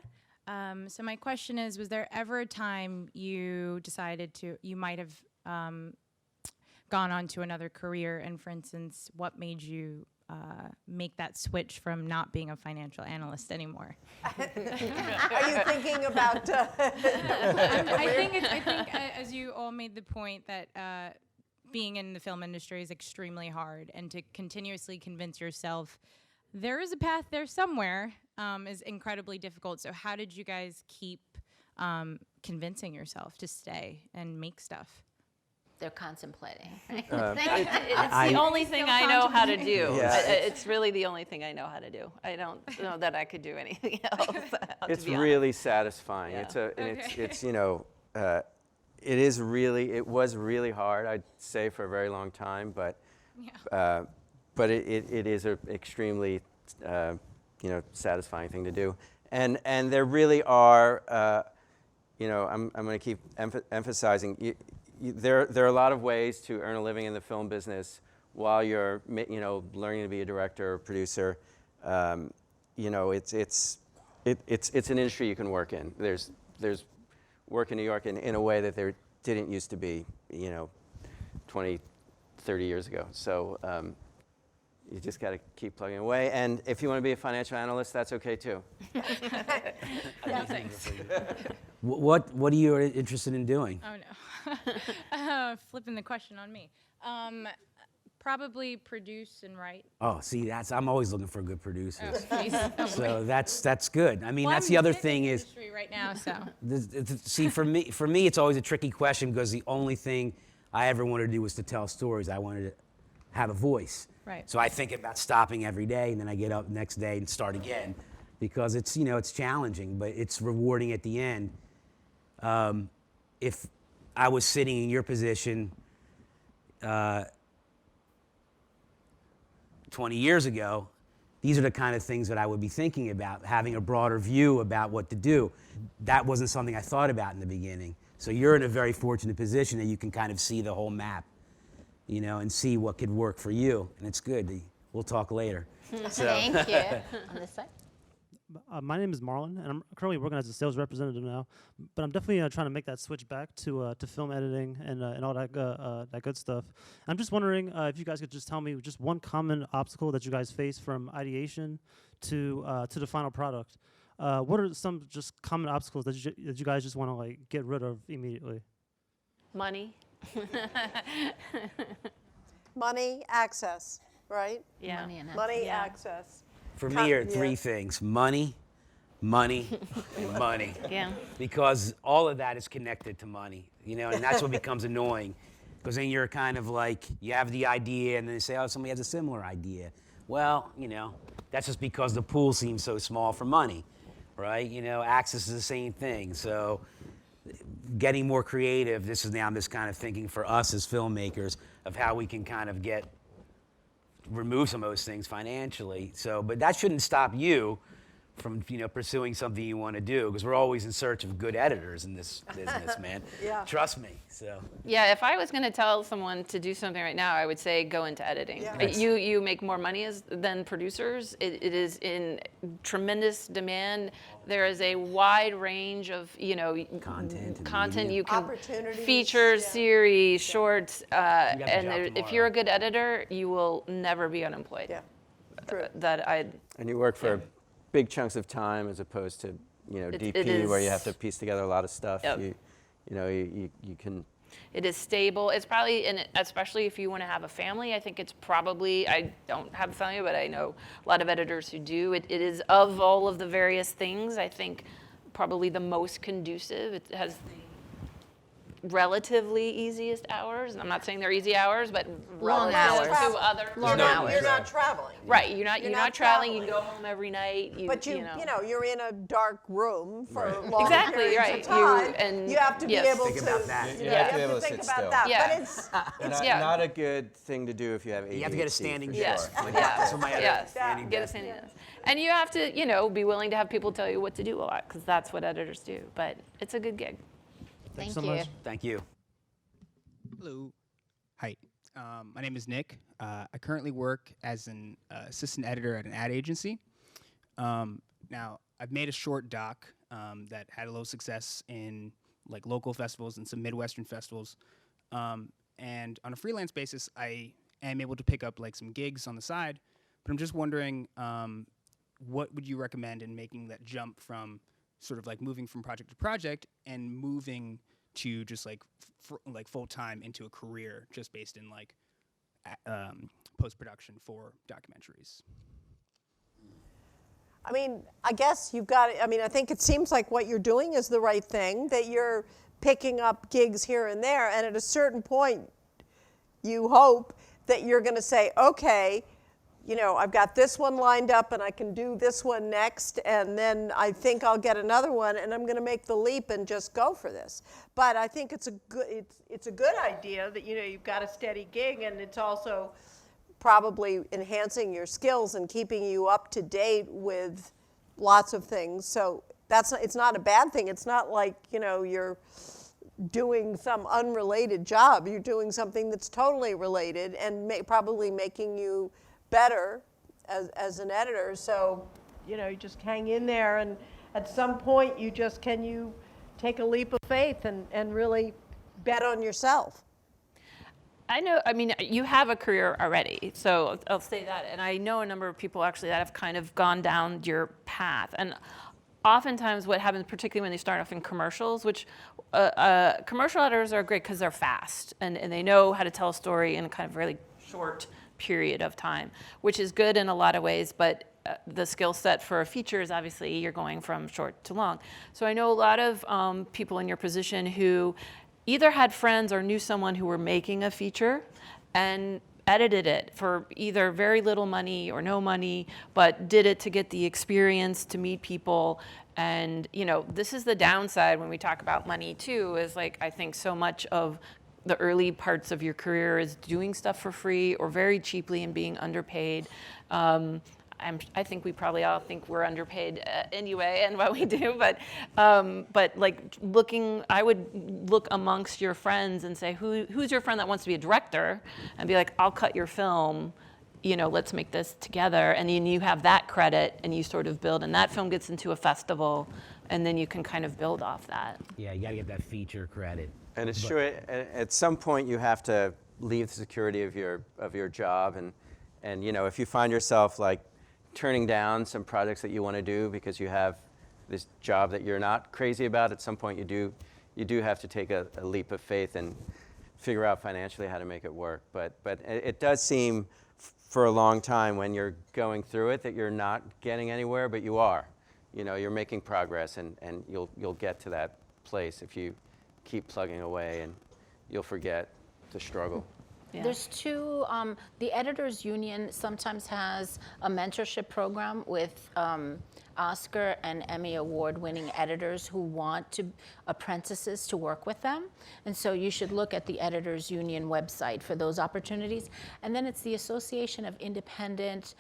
So my question is, was there ever a time you decided you might have gone on to another career, and for instance, what made you make that switch from not being a financial analyst anymore? Are you thinking about? I think as you all made the point that being in the film industry is extremely hard, and to continuously convince yourself there is a path there somewhere is incredibly difficult. So how did you guys keep convincing yourself to stay and make stuff? They're contemplating. It's the only thing I know how to do. Yeah, It's really the only thing I know how to do. I don't know that I could do anything else. It's really satisfying. Yeah. It's you know, it was really hard, I'd say, for a very long time, but it is an extremely satisfying thing to do, and there really are I'm going to keep emphasizing. There are a lot of ways to earn a living in the film business while you're learning to be a director or producer. It's an industry you can work in. There's work in New York in a way that there didn't used to be 20, 30 years ago. So you just got to keep plugging away. And if you want to be a financial analyst, that's okay too. Yeah, thanks. What are you interested in doing? Oh no, flipping the question on me. Probably produce and write. Oh, see, I'm always looking for good producers. Oh, So that's good. I mean, well, that's I'm the other in the thing is, industry right now, so. see, for me, it's always a tricky question because the only thing I ever wanted to do was to tell stories. I wanted to have a voice. Right. So I think about stopping every day, and then I get up next day and start again, because it's it's challenging, but it's rewarding at the end. If I was sitting in your position 20 years ago, these are the kind of things that I would be thinking about, having a broader view about what to do. That wasn't something I thought about in the beginning. So you're in a very fortunate position that you can kind of see the whole map, and see what could work for you, and it's good. We'll talk later. Thank you. On this side. My name is Marlon, and I'm currently working as a sales representative now. But I'm definitely trying to make that switch back to film editing and all that good stuff. I'm just wondering if you guys could just tell me just one common obstacle that you guys face from ideation to the final product. What are some just common obstacles that you guys just want to get rid of immediately? Money. Money, access, right? Yeah. Money, Yeah. access. For me, are three things: money, and money. Yeah. Because all of that is connected to money, and that's what becomes annoying. Because then you're kind of like, you have the idea, and then they say, oh, somebody has a similar idea. Well, that's just because the pool seems so small for money, right? Access is the same thing. So getting more creative, this is now this kind of thinking for us as filmmakers of how we can kind of remove some of those things financially. So, but that shouldn't stop you from pursuing something you want to do, because we're always in search of good editors in this business, man. Yeah. Trust me. So. Yeah, if I was going to tell someone to do something right now, I would say go into editing. Yeah. You make more money than producers. It is in tremendous demand. There is a wide range of content you can Opportunities, features, yeah. series, shorts, got the and job if tomorrow. you're a good editor, you will never be unemployed. Yeah, true. And you work for big chunks of time as opposed to DP, it where you is- have to piece together a lot of stuff. Yep. You can. It is stable. It's probably, and especially if you want to have a family, I think it's probably, I don't have a family, but I know a lot of editors who do. It is, of all of the various things, I think probably the most conducive. It has relatively easiest hours. I'm not saying they're easy hours, but Long relative hours. to other. You're not traveling. Right, you're not traveling. You traveling. go home every night. But you're in a dark room for long Exactly, periods right. of time. And you have to yes. be able Think to about that. You, You have have to be able to to think sit about still. that. Yeah. But it's Not a good thing to do if you have ADHD. You have to get a standing for desk. sure. That's what my editor- Yes, standing get a desk. standing desk. And you have to, be willing to have people tell you what to do a lot, because that's what editors do. But it's a good gig. Thank so you. much. Thank you. Hello. Hi. My name is Nick. I currently work as an assistant editor at an ad agency. Now, I've made a short doc that had a little success in local festivals and some Midwestern festivals. And on a freelance basis, I am able to pick up like some gigs on the side. But I'm just wondering, what would you recommend in making that jump from sort of like moving from project to project and moving to just like like full time into a career just based in like post production for documentaries? I mean, I guess you've got, I mean, I think it seems like what you're doing is the right thing, that you're picking up gigs here and there, and at a certain point, you hope that you're going to say, okay, you know, I've got this one lined up and I can do this one next, and then I think I'll get another one, and I'm going to make the leap and just go for this. But I think it's a good idea that, you know, you've got a steady gig, and it's also probably enhancing your skills and keeping you up to date with lots of things. So it's not a bad thing. It's not like, you know, you're doing some unrelated job. You're doing something that's totally related and probably making you better as an editor. So, you know, you just hang in there, and at some point you take a leap of faith and really bet on yourself. I know, I mean, you have a career already, so I'll say that. And I know a number of people actually that have kind of gone down your path. And oftentimes what happens, particularly when they start off in commercials, which commercial editors are great because they're fast and they know how to tell a story in a kind of really short period of time, which is good in a lot of ways, but the skill set for a feature is obviously you're going from short to long. So I know a lot of people in your position who either had friends or knew someone who were making a feature and edited it for either very little money or no money, but did it to get the experience, to meet people. And, you know, this is the downside when we talk about money too, is like, I think so much of the early parts of your career is doing stuff for free or very cheaply and being underpaid. I think we probably all think we're underpaid anyway in what we do, but like I would look amongst your friends and say, who's your friend that wants to be a director? And be like, I'll cut your film, you know, let's make this together. And then you have that credit and you sort of build, and that film gets into a festival, and then you can kind of build off that. Yeah, you gotta get that feature credit. And it's true, at some point you have to leave the security of your job, and you know, if you find yourself like turning down some projects that you want to do because you have this job that you're not crazy about, at some point you do have to take a leap of faith and figure out financially how to make it work. But it does seem for a long time when you're going through it that you're not getting anywhere, but you are. You know, you're making progress, and you'll get to that place if you keep plugging away, and you'll forget the struggle. Yeah. There's two, the Editors Union sometimes has a mentorship program with Oscar and Emmy award-winning editors who want apprentices to work with them. And so you should look at the Editors Union website for those opportunities. And then it's the Association of Independent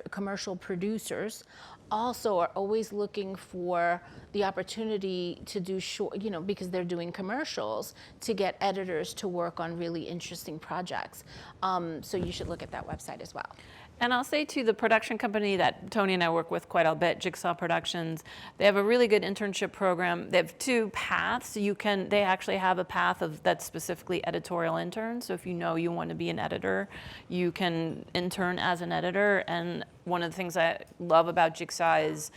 Commercial Producers also are always looking for the opportunity to do short, you know, because they're doing commercials, to get editors to work on really interesting projects. So you should look at that website as well. And I'll say to the production company that Tony and I work with quite a bit, Jigsaw Productions, they have a really good internship program. They have two paths. They actually have a path that's specifically editorial interns. So if you know you want to be an editor, you can intern as an editor. And one of the things I love about Jigsaw is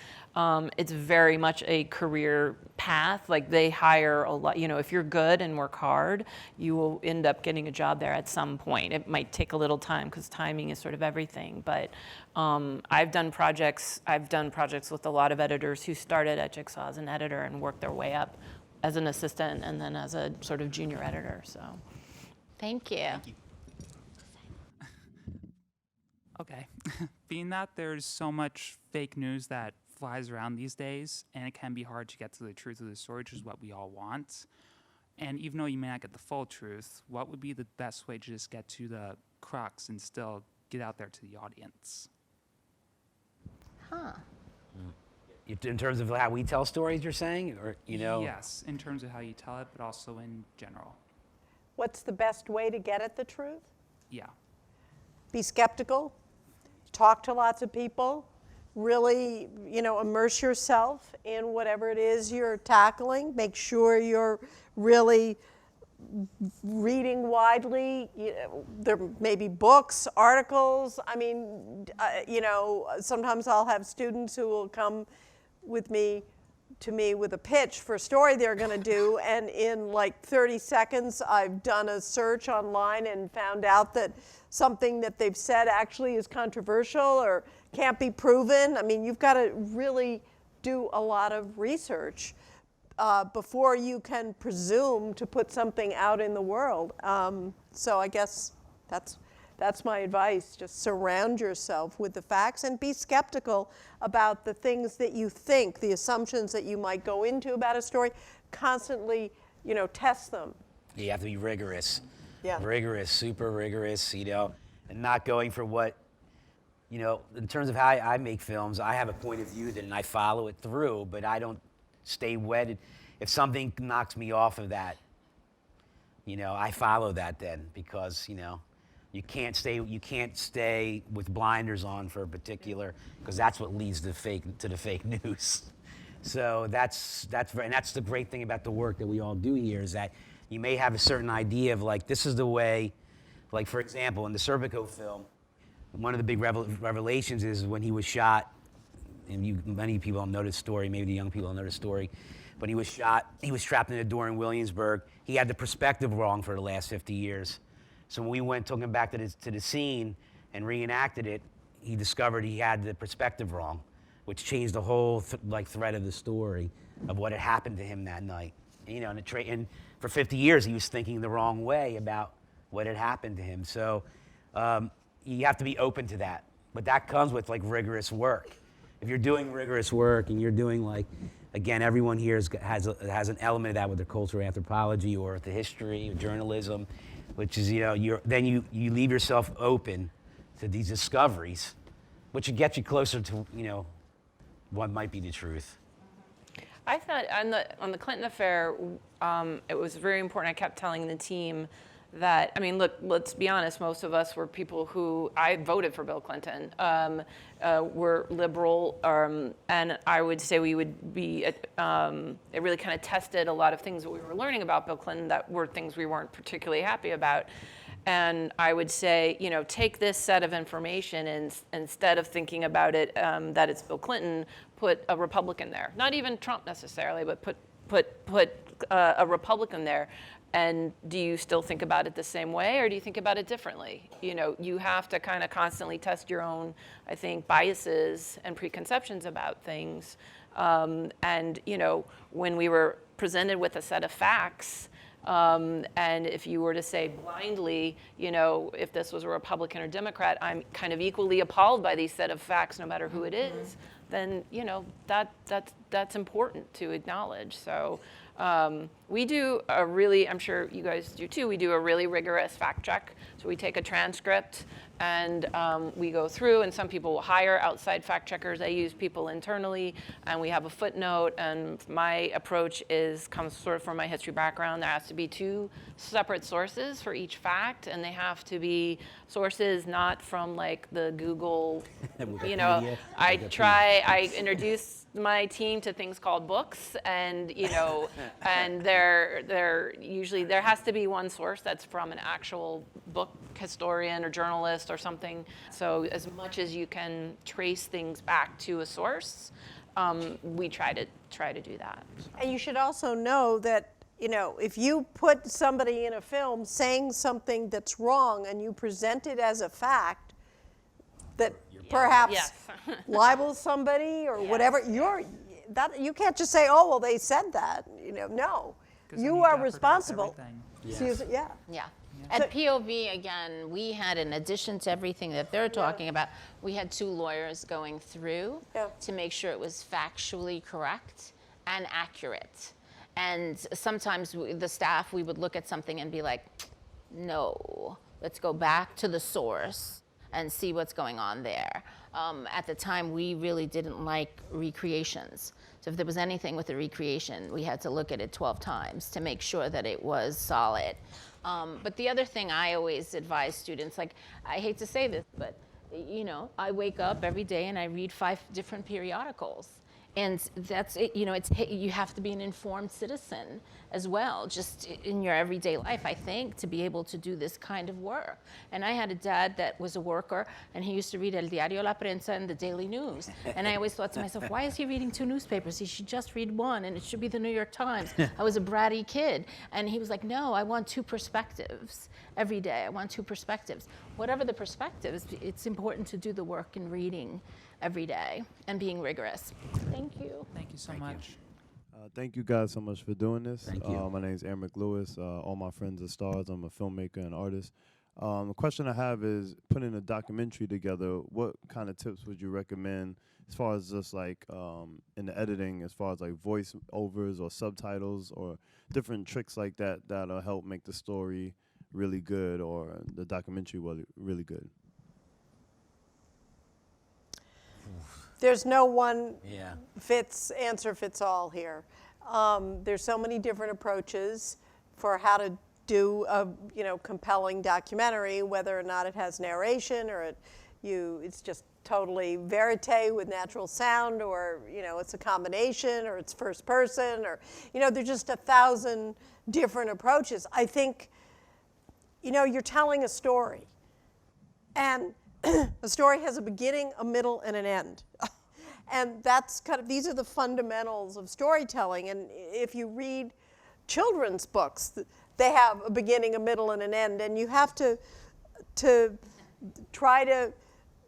it's very much a career path. Like they hire a lot, you know, if you're good and work hard, you will end up getting a job there at some point. It might take a little time because timing is sort of everything. But I've done projects with a lot of editors who started at Jigsaw as an editor and worked their way up as an assistant and then as a sort of junior editor. So thank you. Thank you. Okay. Being that there's so much fake news that flies around these days, and it can be hard to get to the truth of the story, which is what we all want. And even though you may not get the full truth, what would be the best way to just get to the crux and still get out there to the audience? Huh. In terms of how we tell stories, you're saying? Or, you know? Yes, in terms of how you tell it, but also in general. What's the best way to get at the truth? Yeah. Be skeptical, talk to lots of people, really, you know, immerse yourself in whatever it is you're tackling. Make sure you're really reading widely. There may be books, articles. I mean, sometimes I'll have students who will come to me with a pitch for a story they're going to do, and in like 30 seconds I've done a search online and found out that something that they've said actually is controversial or can't be proven. I mean, you've got to really do a lot of research before you can presume to put something out in the world. So I guess that's my advice. Just surround yourself with the facts and be skeptical about the things that you think, the assumptions that you might go into about a story. Constantly, test them. You have to be rigorous. Yeah. Rigorous, super rigorous, and not going for what, in terms of how I make films, I have a point of view and I follow it through, but I don't stay wedded. If something knocks me off of that, I follow that then, because, you can't stay with blinders on for a particular, because that's what leads to the fake news. So that's the great thing about the work that we all do here, is that you may have a certain idea of like, this is the way, like for example, in the Serpico film, one of the big revelations is when he was shot, and many people don't know this story, maybe the young people don't know this story, but he was shot, he was trapped in a door in Williamsburg. He had the perspective wrong for the last 50 years. So when we took him back to the scene and reenacted it, he discovered he had the perspective wrong, which changed the whole thread of the story of what had happened to him that night. And for 50 years he was thinking the wrong way about what had happened to him. So you have to be open to that, but that comes with rigorous work. If you're doing rigorous work and you're doing again, everyone here has an element of that with their cultural anthropology or the history or journalism, which is you leave yourself open to these discoveries, which would get you closer to what might be the truth. I thought on the Clinton affair, it was very important. I kept telling the team that, I mean, look, let's be honest, most of us were people who, I voted for Bill Clinton, were liberal, and I would say we would be, it really kind of tested a lot of things that we were learning about Bill Clinton that were things we weren't particularly happy about. And I would say, take this set of information and instead of thinking about it that it's Bill Clinton, put a Republican there. Not even Trump necessarily, but put a Republican there. And do you still think about it the same way, or do you think about it differently? You have to kind of constantly test your own, I think, biases and preconceptions about things. And when we were presented with a set of facts, and if you were to say blindly, if this was a Republican or Democrat, I'm kind of equally appalled by these set of facts, no matter who it is, then that's important to acknowledge. So we do a really, I'm sure you guys do too, we do a really rigorous fact check. So we take a transcript and we go through, and some people will hire outside fact checkers. I use people internally, and we have a footnote, and my approach comes sort of from my history background. There has to be 2 separate sources for each fact, and they have to be sources not from the Google, I introduce my team to things called books, and and they're usually, there has to be one source that's from an actual book historian or journalist or something. So as much as you can trace things back to a source, we try to do that. And you should also know that if you put somebody in a film saying something that's wrong and you present it as a fact that perhaps libels somebody or whatever, you can't just say, oh, well, they said that. No, you are responsible. Yeah. At POV, again, we had, in addition to everything that they're talking about, we had 2 lawyers going through to make sure it was factually correct and accurate. And sometimes the staff, we would look at something and be like, no, let's go back to the source and see what's going on there. At the time, we really didn't like recreations. So if there was anything with a recreation, we had to look at it 12 times to make sure that it was solid. But the other thing I always advise students, I hate to say this, but I wake up every day and I read 5 different periodicals. And that's it, you know, you have to be an informed citizen as well, just in your everyday life, I think, to be able to do this kind of work. And I had a dad that was a worker, and he used to read El Diario La Prensa and the Daily News. And I always thought to myself, why is he reading 2 newspapers? He should just read one, and it should be the New York Times. I was a bratty kid. And he was like, no, I want 2 perspectives every day. I want 2 perspectives. Whatever the perspectives, it's important to do the work in reading every day and being rigorous. Thank you. Thank you so much. Thank you guys so much for doing this. Thank you. My name is Eric Lewis. All my friends are stars. I'm a filmmaker and artist. The question I have is, putting a documentary together, what kind of tips would you recommend as far as just like in the editing, as far as like voice overs or subtitles or different tricks like that that'll help make the story really good or the documentary really good? There's no one Yeah. answer fits all here. There's so many different approaches for how to do a compelling documentary, whether or not it has narration or it's just totally verite with natural sound, or it's a combination, or it's first person, or there's just 1,000 different approaches. I think you're telling a story, and a story has a beginning, a middle, and an end. And that's these are the fundamentals of storytelling. And if you read children's books, they have a beginning, a middle, and an end. And you have to try to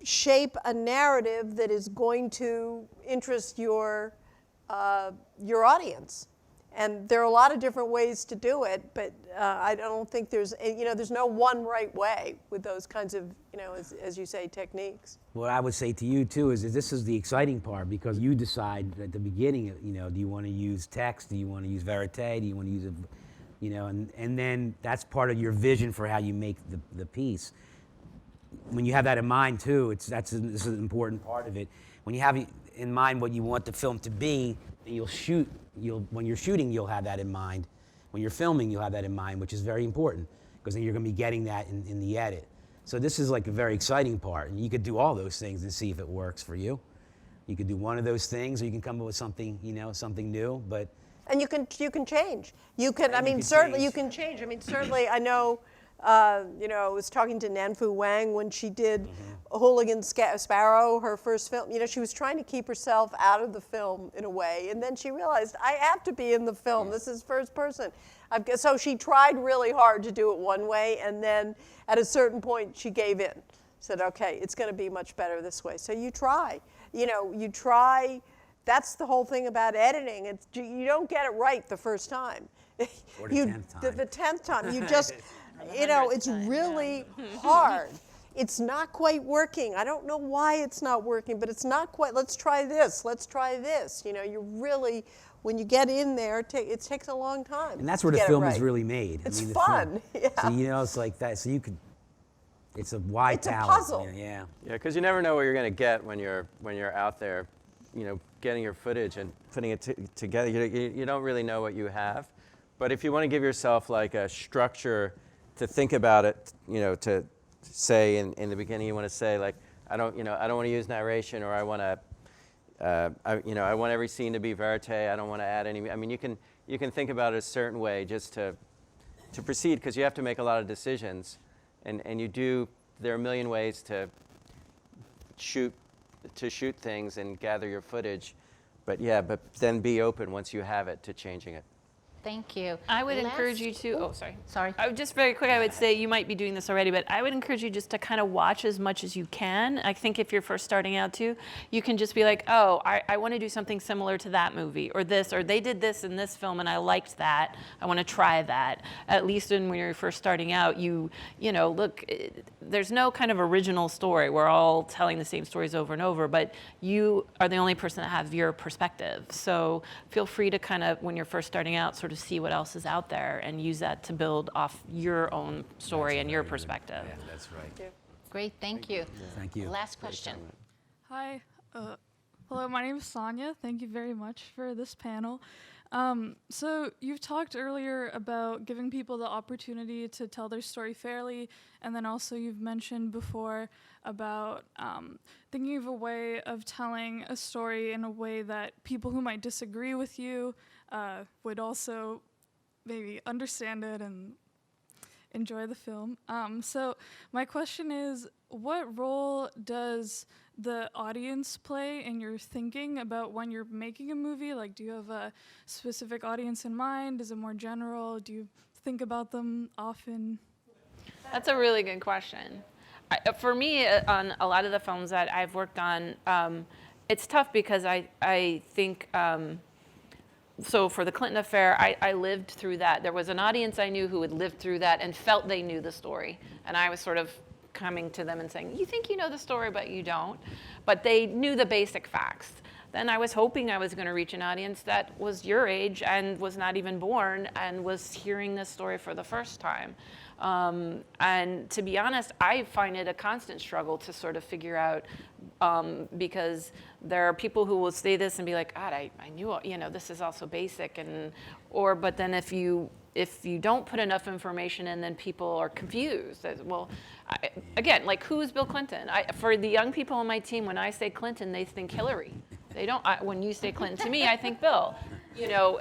shape a narrative that is going to interest your audience. And there are a lot of different ways to do it, but I don't think there's no one right way with those kinds of, as you say, techniques. What I would say to you too is that this is the exciting part, because you decide at the beginning, do you want to use text? Do you want to use verite? Do you want to use and then that's part of your vision for how you make the piece. When you have that in mind too, this is an important part of it. When you have in mind what you want the film to be, then when you're shooting, you'll have that in mind. When you're filming, you'll have that in mind, which is very important, because then you're going to be getting that in the edit. So this is like a very exciting part, and you could do all those things and see if it works for you. You could do one of those things, or you can come up with something, something new. But and you can change. You can. Certainly you can change. Certainly I know. I was talking to Nanfu Wang when she did Hooligan Sparrow, her first film. She was trying to keep herself out of the film in a way, and then she realized, I have to be in the film. This is first person. So she tried really hard to do it one way, and then at a certain point she gave in. Said, okay, it's going to be much better this way. So you try. You try. That's the whole thing about editing. You don't get it right the first time. Or the 10th time. The 10th time. You just... it's really hard. It's not quite working. I don't know why it's not working, but it's not quite. Let's try this. Let's try this. You really, when you get in there, it takes a long time. And that's where the film is really made. It's fun. Yeah. So it's like that. So you could. It's a wide talent. It's a puzzle. Yeah, because you never know what you're going to get when you're out there, getting your footage and putting it together. You don't really know what you have, but if you want to give yourself like a structure to think about it, to say in the beginning, you want to say like, I don't want to use narration, or I want to, I want every scene to be verite. I don't want to add any. You can think about it a certain way just to proceed, because you have to make a lot of decisions, and there are a million ways to shoot things and gather your footage, but then be open once you have it to changing it. Thank you. I would encourage you to, sorry. Just very quick, I would say you might be doing this already, but I would encourage you just to kind of watch as much as you can. I think if you're first starting out too, you can just be like, oh, I want to do something similar to that movie, or this, or they did this in this film and I liked that. I want to try that. At least when you're first starting out, look, there's no kind of original story. We're all telling the same stories over and over, but you are the only person that has your perspective. So feel free to kind of, when you're first starting out, sort of see what else is out there and use that to build off your own story and your perspective. Yeah, that's right. Great, thank you. Thank you. Last question. Hi. Hello, my name is Sonia. Thank you very much for this panel. So you've talked earlier about giving people the opportunity to tell their story fairly, and then also you've mentioned before about thinking of a way of telling a story in a way that people who might disagree with you would also maybe understand it and enjoy the film. So my question is, what role does the audience play in your thinking about when you're making a movie? Like, do you have a specific audience in mind? Is it more general? Do you think about them often? That's a really good question. For me, on a lot of the films that I've worked on, it's tough because I think, so for the Clinton affair, I lived through that. There was an audience I knew who had lived through that and felt they knew the story. And I was sort of coming to them and saying, you think you know the story, but you don't. But they knew the basic facts. Then I was hoping I was going to reach an audience that was your age and was not even born and was hearing this story for the first time. And to be honest, I find it a constant struggle to sort of figure out, because there are people who will say this and be like, God, I knew, this is also basic, but then if you don't put enough information in, then people are confused. Well, again, like, who is Bill Clinton? For the young people on my team, when I say Clinton, they think Hillary. They don't. When you say Clinton to me, I think Bill.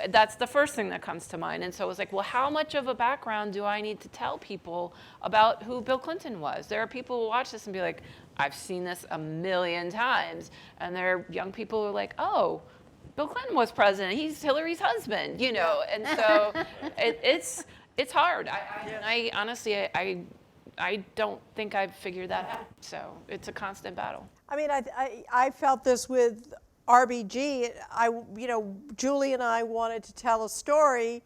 That's the first thing that comes to mind. And so it was like, well, how much of a background do I need to tell people about who Bill Clinton was? There are people who watch this and be like, I've seen this a million times. And there are young people who are like, oh, Bill Clinton was president. He's Hillary's husband, And so it's hard. I honestly, I don't think I've figured that out. So it's a constant battle. I mean, I felt this with RBG. Julie and I wanted to tell a story.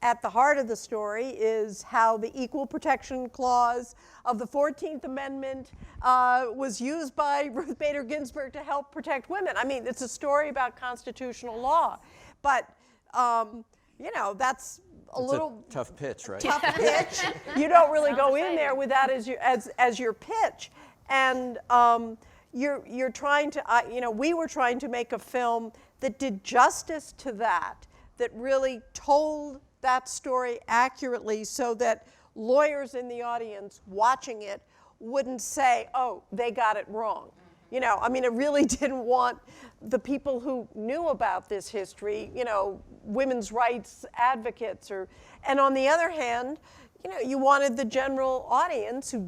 At the heart of the story is how the Equal Protection Clause of the 14th Amendment was used by Ruth Bader Ginsburg to help protect women. I mean, it's a story about constitutional law. But, that's a little tough pitch, right? Tough pitch. You don't really go in there with that as your pitch. And you're trying to, we were trying to make a film that did justice to that really told that story accurately so that lawyers in the audience watching it wouldn't say, oh, they got it wrong. It really didn't want the people who knew about this history, women's rights advocates, and on the other hand, you wanted the general audience who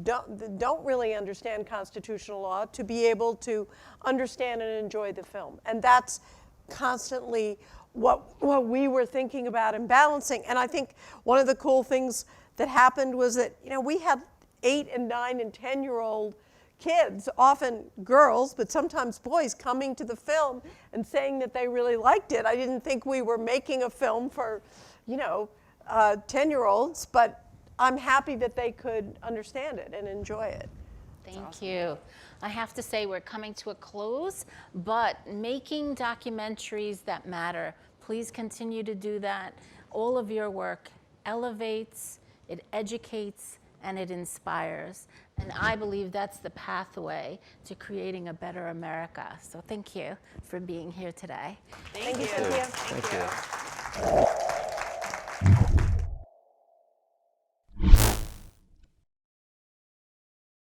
don't really understand constitutional law to be able to understand and enjoy the film. And that's constantly what we were thinking about and balancing. And I think one of the cool things that happened was that, we had 8 and 9 and 10-year-old kids, often girls, but sometimes boys, coming to the film and saying that they really liked it. I didn't think we were making a film for, 10-year-olds, but I'm happy that they could understand it and enjoy it. Thank you. I have to say we're coming to a close, but making documentaries that matter, please continue to do that. All of your work elevates, it educates, and it inspires. And I believe that's the pathway to creating a better America. So thank you for being here today. Thank you, Cynthia. Thank you.